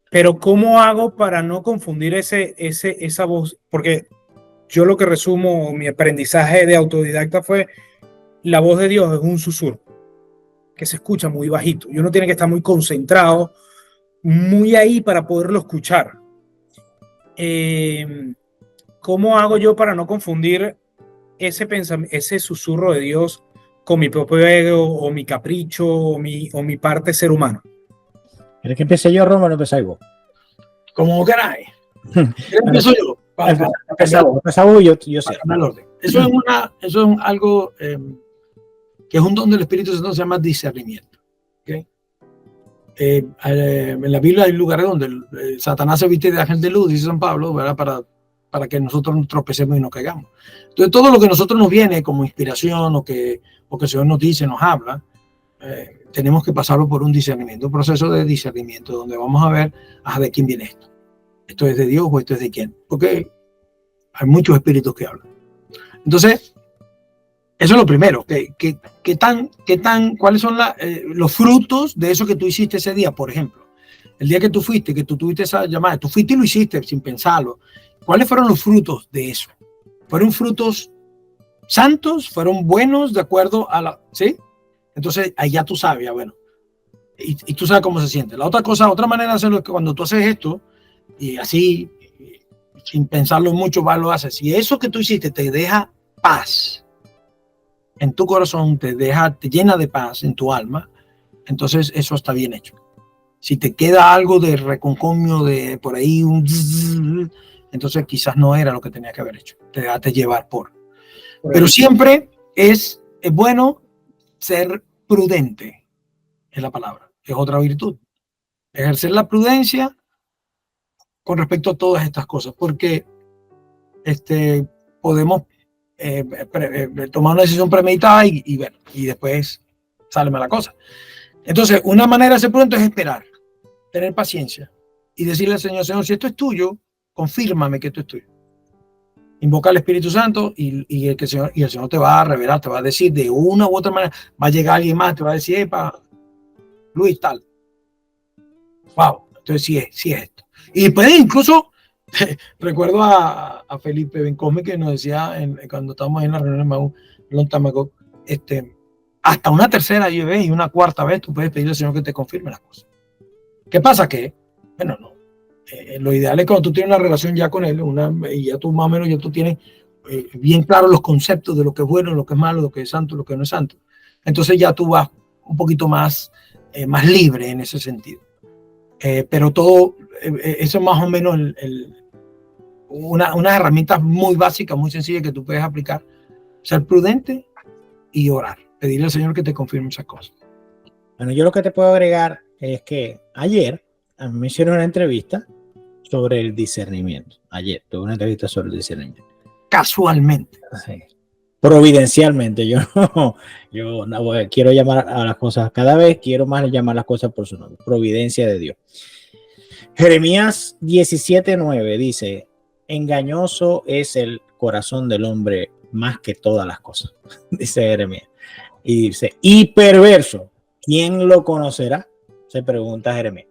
Pero ¿cómo hago para no confundir esa voz? Porque yo lo que resumo, mi aprendizaje de autodidacta fue, la voz de Dios es un susurro que se escucha muy bajito y uno tiene que estar muy concentrado, muy ahí para poderlo escuchar. ¿Cómo hago yo para no confundir ese susurro de Dios con mi propio ego o mi capricho o mi parte ser humano? ¿Quieres que empiece yo, Rómulo, o empezar vos? Como queráis. Empiezo yo. Empezamos yo sé. Eso es algo que es un don del Espíritu Santo, se llama discernimiento. ¿Okay? En la Biblia hay lugares donde Satanás se viste de ángel de luz, dice San Pablo, ¿verdad? Para que nosotros nos tropecemos y nos caigamos. Entonces, todo lo que a nosotros nos viene como inspiración o que el Señor nos dice, nos habla, tenemos que pasarlo por un discernimiento, un proceso de discernimiento, donde vamos a ver de quién viene esto. ¿Esto es de Dios o esto es de quién? Porque hay muchos espíritus que hablan. Entonces, eso es lo primero. ¿Cuáles son los frutos de eso que tú hiciste ese día? Por ejemplo, el día que tú fuiste, que tú tuviste esa llamada, tú fuiste y lo hiciste sin pensarlo. ¿Cuáles fueron los frutos de eso? ¿Fueron frutos santos? ¿Fueron buenos de acuerdo a la... ¿Sí? Entonces, ahí ya tú sabes, ya bueno. Y tú sabes cómo se siente. La otra cosa, otra manera de hacerlo es que cuando tú haces esto, y así, sin pensarlo mucho, lo haces. Si eso que tú hiciste te deja paz en tu corazón, te llena de paz en tu alma, entonces eso está bien hecho. Si te queda algo de reconcomio, de por ahí, entonces quizás no era lo que tenías que haber hecho. Te dejaste llevar por. Pero siempre es bueno ser prudente, es la palabra, es otra virtud. Ejercer la prudencia con respecto a todas estas cosas, porque podemos tomar una decisión premeditada y después sale mala cosa. Entonces, una manera de ser prudente es esperar, tener paciencia y decirle al Señor, Señor, si esto es tuyo, confírmame que esto es tuyo. Invoca al Espíritu Santo y el Señor te va a revelar, te va a decir de una u otra manera, va a llegar alguien más, te va a decir, epa, Luis, tal. Wow, entonces sí es esto. Y después incluso, recuerdo a Felipe Bencosme que nos decía cuando estábamos en la reunión de hasta una tercera vez y una cuarta vez tú puedes pedirle al Señor que te confirme las cosas. ¿Qué pasa? Que, bueno, no. Lo ideal es cuando tú tienes una relación ya con él, y ya tú más o menos ya tú tienes bien claro los conceptos de lo que es bueno, lo que es malo, lo que es santo, lo que no es santo. Entonces ya tú vas un poquito más, más libre en ese sentido. Pero todo, eso es más o menos una herramienta muy básica, muy sencilla que tú puedes aplicar. Ser prudente y orar. Pedirle al Señor que te confirme esas cosas. Bueno, yo lo que te puedo agregar es que ayer a mí me hicieron una entrevista sobre el discernimiento. Ayer tuve una entrevista sobre el discernimiento. Casualmente. Sí. Providencialmente. Yo no quiero llamar a las cosas, cada vez quiero más llamar las cosas por su nombre. Providencia de Dios. Jeremías 17:9 dice: engañoso es el corazón del hombre más que todas las cosas. Dice Jeremías. Y dice, y perverso, ¿quién lo conocerá? Se pregunta Jeremías.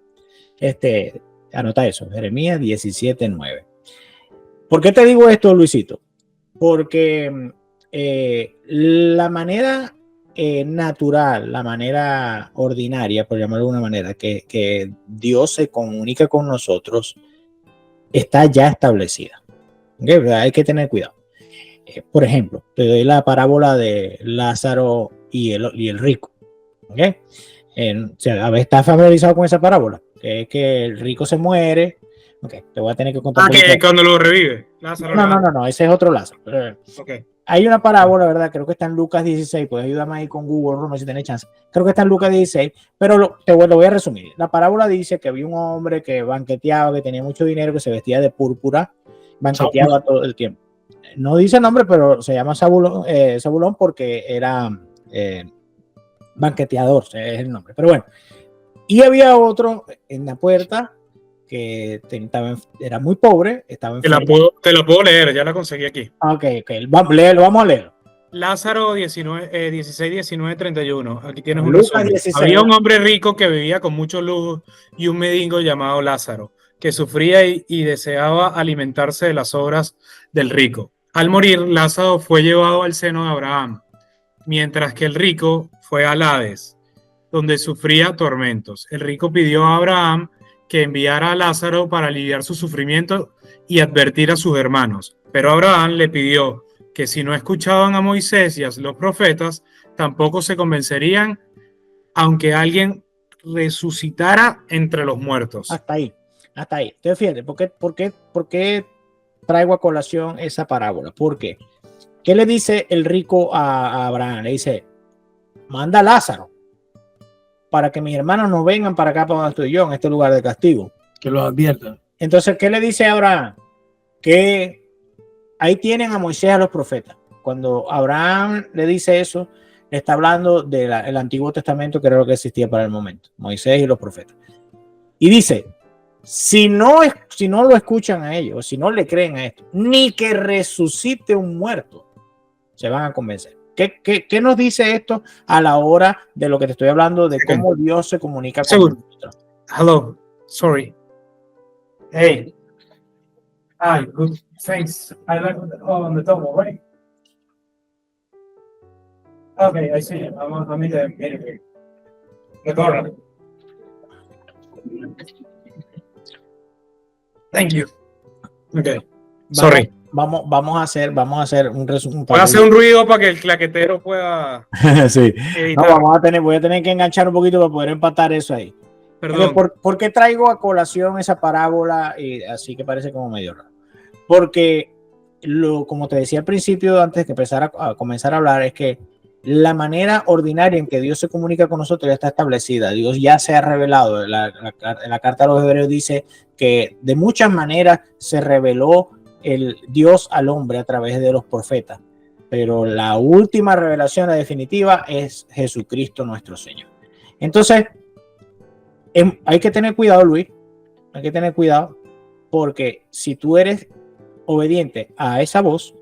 Anota eso, Jeremías 17:9. ¿Por qué te digo esto, Luisito? Porque la manera natural, la manera ordinaria, por llamarlo de alguna manera, que Dios se comunica con nosotros, está ya establecida. ¿Okay? Hay que tener cuidado. Por ejemplo, te doy la parábola de Lázaro y el rico. ¿Okay? ¿Estás familiarizado con esa parábola? Que es que el rico se muere. Okay, te voy a tener que contar. Que cuando lo revive. Lázaro, no, ese es otro Lázaro. Okay. Hay una parábola, ¿verdad? Creo que está en Lucas 16. Puedes ayudarme ahí con Google, Roma, si tenés chance. Creo que está en Lucas 16, pero lo voy a resumir. La parábola dice que había un hombre que banqueteaba, que tenía mucho dinero, que se vestía de púrpura, banqueteaba todo el tiempo. No dice el nombre, pero se llama Zabulón porque era banqueteador, es el nombre. Pero bueno, y había otro en la puerta que era muy pobre, estaba enfermo. Te la puedo leer, ya la conseguí aquí. Ok, vamos a leer. Lázaro 16, 19, 31. Aquí tienes un Lucas resumen. 16. Había un hombre rico que vivía con mucho lujo y un mendigo llamado Lázaro, que sufría y deseaba alimentarse de las obras del rico. Al morir, Lázaro fue llevado al seno de Abraham, mientras que el rico fue al Hades, donde sufría tormentos. El rico pidió a Abraham que enviara a Lázaro para aliviar su sufrimiento y advertir a sus hermanos. Pero Abraham le pidió que si no escuchaban a Moisés y a los profetas, tampoco se convencerían, aunque alguien resucitara entre los muertos. Hasta ahí. Entonces, fíjate, ¿por qué traigo a colación esa parábola? ¿Por qué? ¿Qué le dice el rico a Abraham? Le dice, manda a Lázaro para que mis hermanos no vengan para acá, para donde estoy yo, en este lugar de castigo. Que lo adviertan. Entonces, ¿qué le dice a Abraham? Que ahí tienen a Moisés y a los profetas. Cuando Abraham le dice eso, le está hablando del Antiguo Testamento, que era lo que existía para el momento, Moisés y los profetas. Y dice, si no lo escuchan a ellos, si no le creen a esto, ni que resucite un muerto, se van a convencer. ¿Qué nos dice esto a la hora de lo que te estoy hablando, de cómo Dios se comunica con nosotros? Hello, sorry. Hey. Hi, good, thanks. I like on the double, right? Okay, I see. I'm in the corner. Thank you. Okay. Sorry. Vamos a hacer un resumen. Voy a hacer un ruido para que el claquetero pueda. Sí. No, voy a tener que enganchar un poquito para poder empatar eso ahí. Perdón. ¿Por qué traigo a colación esa parábola? Y así que parece como medio raro. Porque, como te decía al principio, antes de que empezara a comenzar a hablar, es que la manera ordinaria en que Dios se comunica con nosotros ya está establecida. Dios ya se ha revelado. La carta a los Hebreos dice que de muchas maneras se reveló el Dios al hombre a través de los profetas. Pero la última revelación, la definitiva, es Jesucristo nuestro Señor. Entonces, hay que tener cuidado, Luis. Hay que tener cuidado porque si tú eres obediente a esa voz,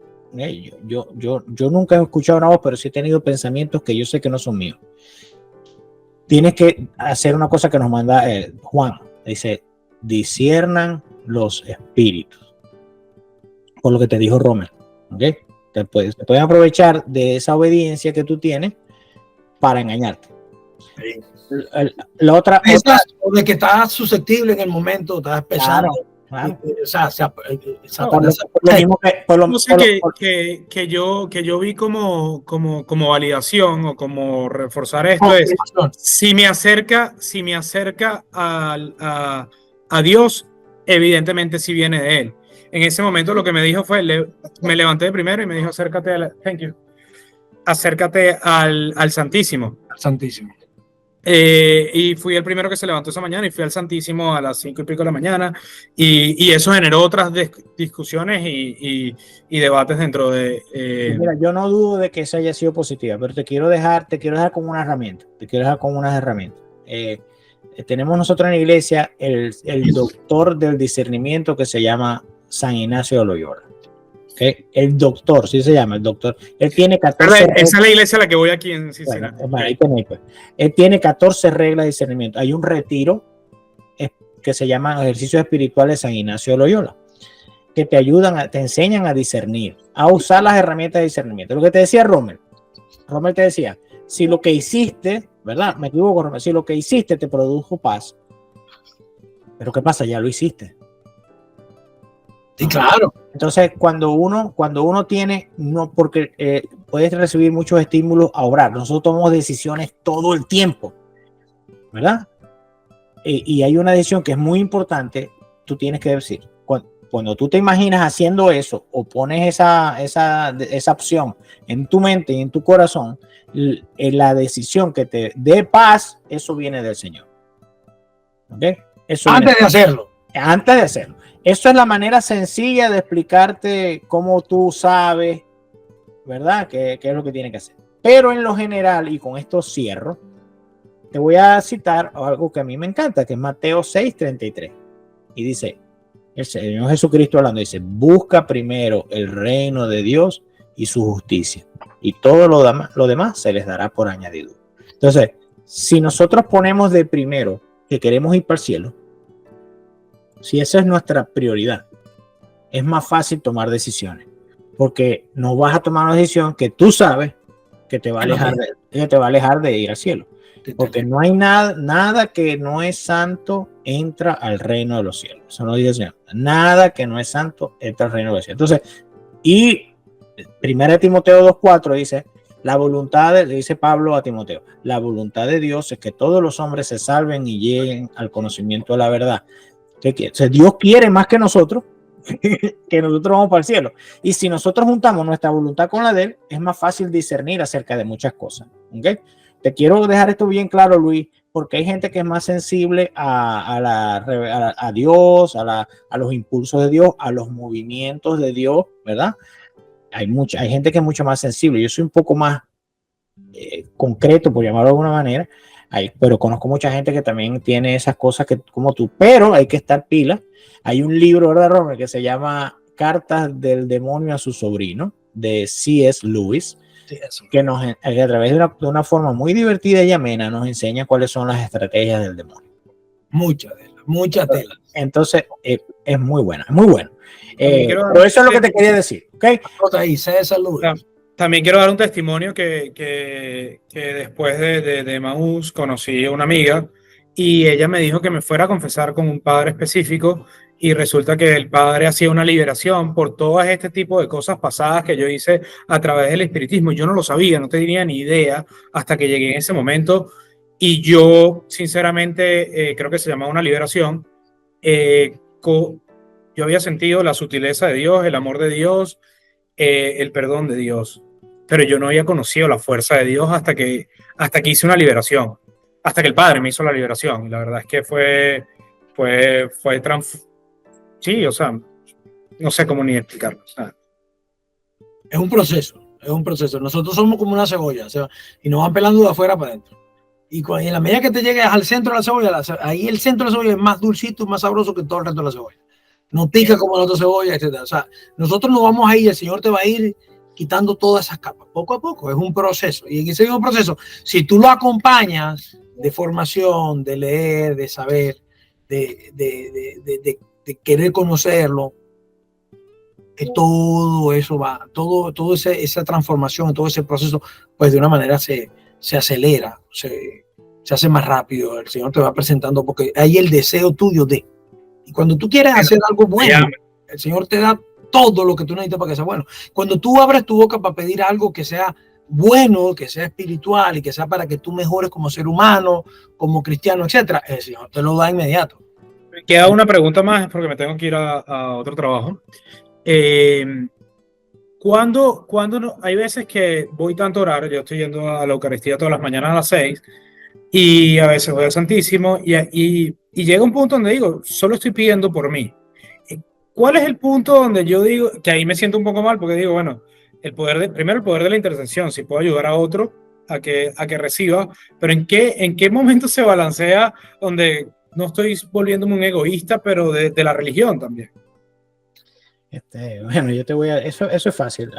yo nunca he escuchado una voz, pero sí he tenido pensamientos que yo sé que no son míos. Tienes que hacer una cosa que nos manda Juan. Dice, disciernan los espíritus. Por lo que te dijo Romer. ¿Okay? Te pueden aprovechar de esa obediencia que tú tienes para engañarte. Sí. La otra de que estás susceptible en el momento, estás pesado. Claro. O sea, No sé que yo vi como validación o como reforzar esto es, si me acerca a Dios, evidentemente sí viene de Él. En ese momento lo que me dijo fue, me levanté de primero y me dijo, acércate al Santísimo. Santísimo. Y fui el primero que se levantó esa mañana y fui al Santísimo a las 5:00 de la mañana y eso generó otras discusiones y debates dentro de... Mira, yo no dudo de que esa haya sido positiva, pero te quiero dejar con una herramienta, tenemos nosotros en la iglesia el doctor del discernimiento que se llama San Ignacio de Loyola. ¿Okay? El doctor, sí se llama el doctor. Él tiene 14 reglas. Esa es la iglesia a la que voy aquí en Cincinnati. Bueno, ahí tenéis, pues. Él tiene 14 reglas de discernimiento. Hay un retiro que se llama Ejercicios Espirituales San Ignacio de Loyola, que te ayudan, te enseñan a discernir, a usar las herramientas de discernimiento. Lo que te decía Rommel te decía, si lo que hiciste, ¿verdad? Me equivoco, Rommel, si lo que hiciste te produjo paz, pero ¿qué pasa? Ya lo hiciste. Sí, claro. Entonces, cuando uno tiene, no, porque puedes recibir muchos estímulos a obrar. Nosotros tomamos decisiones todo el tiempo, ¿verdad? Y hay una decisión que es muy importante. Tú tienes que decir, cuando tú te imaginas haciendo eso o pones esa opción en tu mente y en tu corazón, la decisión que te dé paz, eso viene del Señor. ¿Okay? Antes de hacerlo. Eso es la manera sencilla de explicarte cómo tú sabes, ¿verdad? ¿Qué es lo que tienes que hacer? Pero en lo general, y con esto cierro, te voy a citar algo que a mí me encanta, que es Mateo 6:33. Y dice, el Señor Jesucristo hablando, dice, busca primero el reino de Dios y su justicia, y todo lo demás se les dará por añadidura. Entonces, si nosotros ponemos de primero que queremos ir para el cielo, si esa es nuestra prioridad, es más fácil tomar decisiones, porque no vas a tomar una decisión que tú sabes que te va a alejar de ir al cielo, porque no hay nada que no es santo entra al reino de los cielos. Eso no dice el Señor. Nada que no es santo entra al reino de los cielos. Entonces, y 1 Timoteo 2:4 dice, dice Pablo a Timoteo, la voluntad de Dios es que todos los hombres se salven y lleguen al conocimiento de la verdad. O sea, Dios quiere más que nosotros que nosotros vamos para el cielo. Y si nosotros juntamos nuestra voluntad con la de Él, es más fácil discernir acerca de muchas cosas. ¿Okay? Te quiero dejar esto bien claro, Luis, porque hay gente que es más sensible a Dios, a los impulsos de Dios, a los movimientos de Dios, ¿verdad? Hay gente que es mucho más sensible. Yo soy un poco más concreto, por llamarlo de alguna manera. Pero conozco mucha gente que también tiene esas cosas como tú, pero hay que estar pila. Hay un libro, ¿verdad, Robert?, que se llama Cartas del Demonio a su sobrino, de C.S. Lewis, que a través de una forma muy divertida y amena nos enseña cuáles son las estrategias del demonio. Muchas telas. Entonces, es muy buena, es muy bueno. Pero eso es lo que te quería decir, ¿ok? Ahí, C.S. Lewis. También quiero dar un testimonio que después de Emaús conocí a una amiga y ella me dijo que me fuera a confesar con un padre específico y resulta que el padre hacía una liberación por todo este tipo de cosas pasadas que yo hice a través del espiritismo. Yo no lo sabía, no tenía ni idea hasta que llegué en ese momento y yo sinceramente creo que se llamaba una liberación. Yo había sentido la sutileza de Dios, el amor de Dios, el perdón de Dios, pero yo no había conocido la fuerza de Dios hasta que hice una liberación, hasta que el Padre me hizo la liberación. Y la verdad es que sí, o sea, no sé cómo ni explicarlo. O sea, es un proceso. Nosotros somos como una cebolla, o sea, y nos van pelando de afuera para adentro. Y en la medida que te llegues al centro de la cebolla, ahí el centro de la cebolla es más dulcito, más sabroso que todo el resto de la cebolla. No pica como la otra cebolla, etc. O sea, nosotros nos vamos a ir, el Señor te va a ir quitando todas esas capas, poco a poco. Es un proceso. Y en ese mismo proceso, si tú lo acompañas de formación, de leer, de saber, de querer conocerlo, todo eso va, todo esa transformación, todo ese proceso, pues de una manera se acelera, se hace más rápido. El Señor te va presentando, porque hay el deseo tuyo de. Y cuando tú quieres hacer algo bueno, el Señor te da todo lo que tú necesitas para que sea bueno. Cuando tú abres tu boca para pedir algo que sea bueno, que sea espiritual y que sea para que tú mejores como ser humano, como cristiano, etcétera, el Señor te lo da inmediato. Queda una pregunta más porque me tengo que ir a otro trabajo. ¿Cuándo no? Hay veces que voy tanto a orar, yo estoy yendo a la Eucaristía todas las mañanas a las 6 y a veces voy al Santísimo y llega un punto donde digo, solo estoy pidiendo por mí. ¿Cuál es el punto donde yo digo, que ahí me siento un poco mal porque digo, bueno, primero el poder de la intercesión, si puedo ayudar a otro a que reciba, pero ¿en qué momento se balancea donde no estoy volviéndome un egoísta, pero de la religión también? Bueno, yo te voy a... Eso es fácil.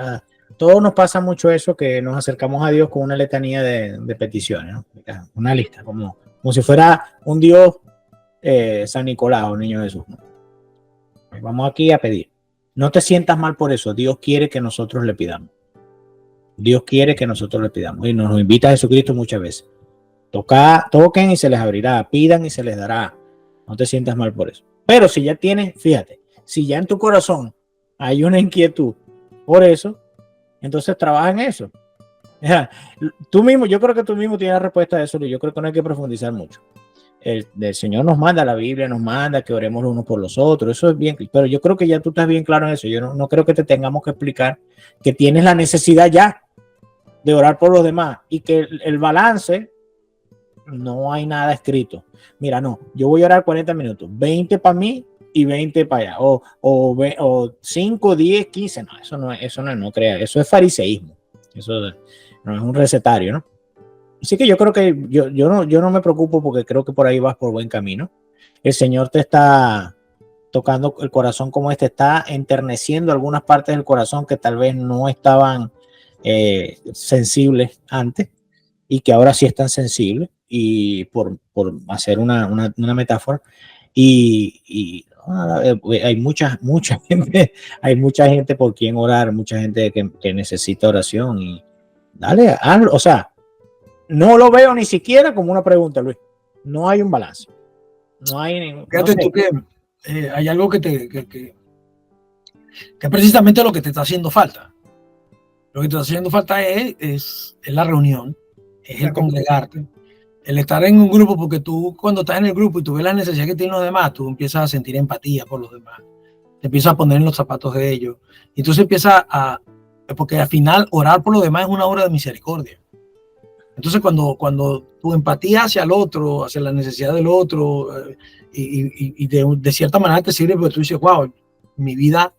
Todos nos pasa mucho eso, que nos acercamos a Dios con una letanía de peticiones, ¿no? Una lista, como si fuera un Dios San Nicolás o Niño Jesús, ¿no? Vamos aquí a pedir. No te sientas mal por eso. Dios quiere que nosotros le pidamos. Dios quiere que nosotros le pidamos. Y nos invita a Jesucristo muchas veces. Toquen y se les abrirá. Pidan y se les dará. No te sientas mal por eso. Pero si ya tienes, fíjate, si ya en tu corazón hay una inquietud por eso, entonces trabaja en eso. Tú mismo, yo creo que tú mismo tienes la respuesta a eso, y yo creo que no hay que profundizar mucho. El Señor nos manda, la Biblia nos manda que oremos los unos por los otros, eso es bien, pero yo creo que ya tú estás bien claro en eso. Yo no creo que te tengamos que explicar que tienes la necesidad ya de orar por los demás y que el balance, no hay nada escrito. Mira, no, yo voy a orar 40 minutos, 20 para mí y 20 para allá, o 5, 10, 15, no, eso no crea, eso es fariseísmo, eso no es un recetario, ¿no? Así que yo creo que yo no me preocupo porque creo que por ahí vas por buen camino. El Señor te está tocando el corazón, como está enterneciendo algunas partes del corazón que tal vez no estaban sensibles antes y que ahora sí están sensibles, y por hacer una metáfora, y hay mucha gente, hay mucha gente por quien orar, mucha gente que necesita oración, y dale, hazlo. O sea, no lo veo ni siquiera como una pregunta, Luis. No hay un balance. No hay ningún. Fíjate tú que hay algo que precisamente lo que te está haciendo falta. Lo que te está haciendo falta es la reunión, es el congregarte, el estar en un grupo, porque tú cuando estás en el grupo y tú ves la necesidad que tienen los demás, tú empiezas a sentir empatía por los demás. Te empiezas a poner en los zapatos de ellos. Y entonces empiezas porque al final orar por los demás es una obra de misericordia. Entonces cuando tu empatía hacia el otro, hacia la necesidad del otro, y de cierta manera te sirve, porque tú dices, wow, mi vida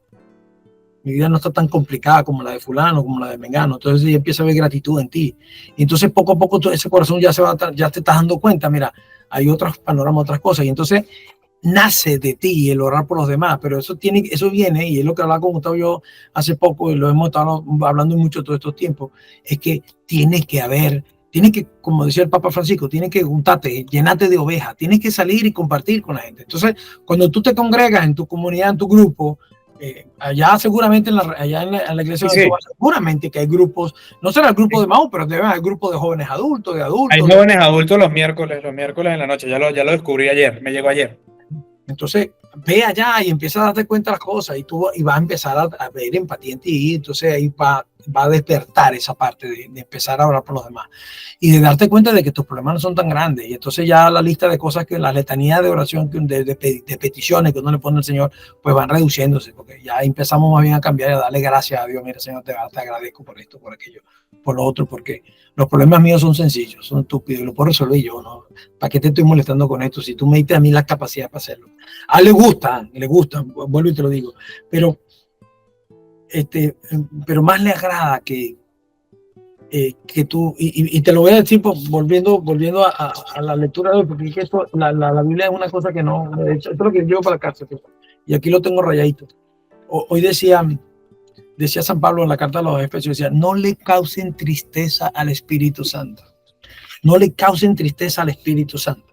no está tan complicada como la de fulano, como la de mengano. Entonces ya empieza a haber gratitud en ti. Y entonces poco a poco ese corazón ya te estás dando cuenta, mira, hay otros panoramas, otras cosas. Y entonces nace de ti el orar por los demás, pero eso viene, y es lo que hablaba con Gustavo yo hace poco, y lo hemos estado hablando mucho todos estos tiempos, es que tiene que, como decía el Papa Francisco, tiene que juntarte, llenarte de ovejas, tienes que salir y compartir con la gente. Entonces, cuando tú te congregas en tu comunidad, en tu grupo, allá seguramente allá en la iglesia, sí, seguramente que hay grupos, no será el grupo de Mau, pero debe haber grupos de jóvenes adultos, de adultos. Hay jóvenes adultos los miércoles en la noche, ya lo descubrí ayer, me llegó ayer. Entonces, ve allá y empieza a darte cuenta de las cosas, y vas a empezar a ver empatía en ti, y entonces ahí va a despertar esa parte de empezar a orar por los demás y de darte cuenta de que tus problemas no son tan grandes. Y entonces ya la lista de cosas, que la letanía de oración, de peticiones que uno le pone al Señor, pues van reduciéndose, porque ya empezamos más bien a cambiar y a darle gracias a Dios. Mira, Señor, te agradezco por esto, por aquello, por lo otro, porque los problemas míos son sencillos, son estúpidos, y lo puedo resolver yo, ¿no? ¿Para qué te estoy molestando con esto si tú me diste a mí la capacidad para hacerlo? A él le gusta, vuelvo y te lo digo, pero más le agrada que tú, y te lo voy a decir volviendo a la lectura de hoy, porque es que esto, la Biblia es una cosa que no, esto es lo que llevo para la cárcel, y aquí lo tengo rayadito. Hoy decía San Pablo en la carta a los Efesios, decía, no le causen tristeza al Espíritu Santo. No le causen tristeza al Espíritu Santo.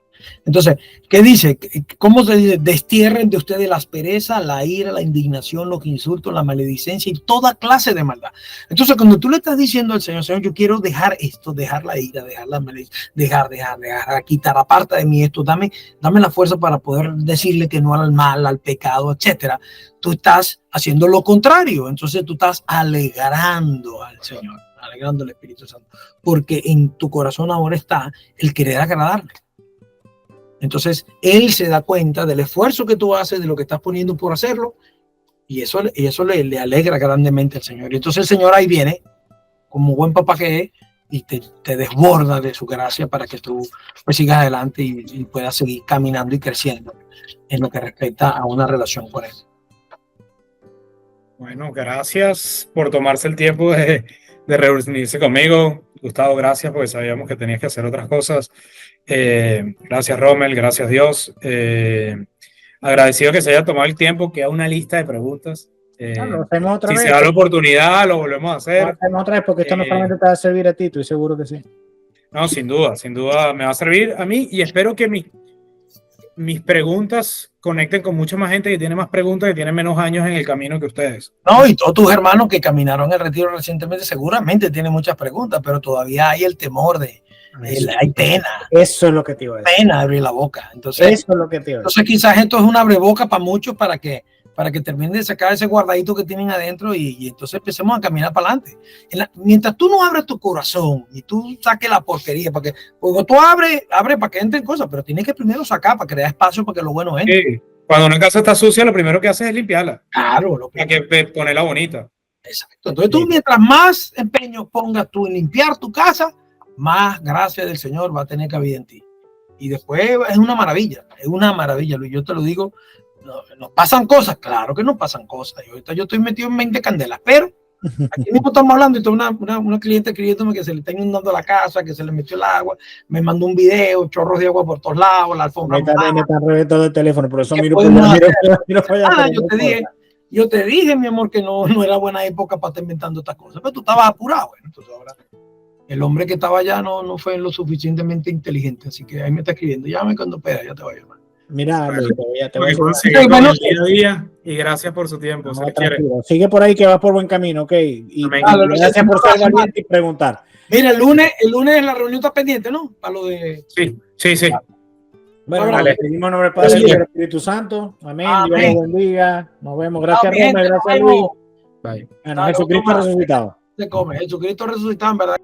Entonces, ¿qué dice? ¿Cómo se dice? Destierren de ustedes la aspereza, la ira, la indignación, los insultos, la maledicencia y toda clase de maldad. Entonces, cuando tú le estás diciendo al Señor, Señor, yo quiero dejar esto, dejar la ira, dejar la maledicencia, dejar, quitar aparte de mí esto, dame la fuerza para poder decirle que no al mal, al pecado, etcétera. Tú estás haciendo lo contrario. Entonces, tú estás alegrando al Señor, alegrando al Espíritu Santo, porque en tu corazón ahora está el querer agradarle. Entonces, Él se da cuenta del esfuerzo que tú haces, de lo que estás poniendo por hacerlo, y eso le alegra grandemente al Señor. Y entonces el Señor ahí viene, como buen papá que es, y te desborda de su gracia para que tú pues, sigas adelante y puedas seguir caminando y creciendo en lo que respecta a una relación con Él. Bueno, gracias por tomarse el tiempo de reunirse conmigo. Gustavo, gracias, porque sabíamos que tenías que hacer otras cosas. Gracias, Rommel, gracias, Dios. Agradecido que se haya tomado el tiempo, queda una lista de preguntas. Lo hacemos otra si vez. se da la oportunidad, lo volvemos a hacer. Lo hacemos otra vez, porque esto no solamente te va a servir a ti, estoy seguro que sí. No, sin duda me va a servir a mí y espero que mis preguntas conecten con mucha más gente que tiene más preguntas, que tiene menos años en el camino que ustedes. No, y todos tus hermanos que caminaron el retiro recientemente seguramente tienen muchas preguntas, pero todavía hay el temor hay pena. Eso es lo que te iba a decir. Pena abrir la boca. Entonces, eso es lo que te iba a decir. Entonces quizás esto es un abreboca para muchos para que terminen de sacar ese guardadito que tienen adentro y entonces empecemos a caminar para adelante. Mientras tú no abres tu corazón y tú saques la porquería, porque tú abres para que entren cosas, pero tienes que primero sacar para crear espacio para que lo bueno entre. Sí. Cuando una casa está sucia, lo primero que haces es limpiarla. Claro. Hay que ponerla bonita. Exacto. Entonces tú mientras más empeño pongas tú en limpiar tu casa, más gracia del Señor va a tener cabida en ti. Y después es una maravilla, Luis. Yo te lo digo, nos pasan cosas, claro que nos pasan cosas. Yo estoy metido en 20 candelas, pero aquí mismo estamos hablando y tengo una cliente escribiéndome que se le está inundando la casa, que se le metió el agua, me mandó un video, chorros de agua por todos lados, la alfombra. Me están reventando el teléfono, por eso yo te dije, mi amor, que no era buena época para estar inventando estas cosas, pero tú estabas apurado. Bueno, entonces ahora el hombre que estaba allá no fue lo suficientemente inteligente, así que ahí me está escribiendo, llame cuando pueda, ya te voy a llamar. Mira, te voy a bueno, día a día y gracias por su tiempo. No, sigue por ahí que vas por buen camino, ¿ok? Y gracias por ser valiente y preguntar. Mira, el lunes la reunión está pendiente, ¿no? Para lo de... Sí. Bueno, nos despedimos en nombre del Padre y del Espíritu Santo. Amén. Dios los bendiga. Nos vemos. Gracias, Rommel. Gracias, Luis. Bye. Bueno, Jesucristo resucitado. Se come. Jesucristo resucitado, en verdad.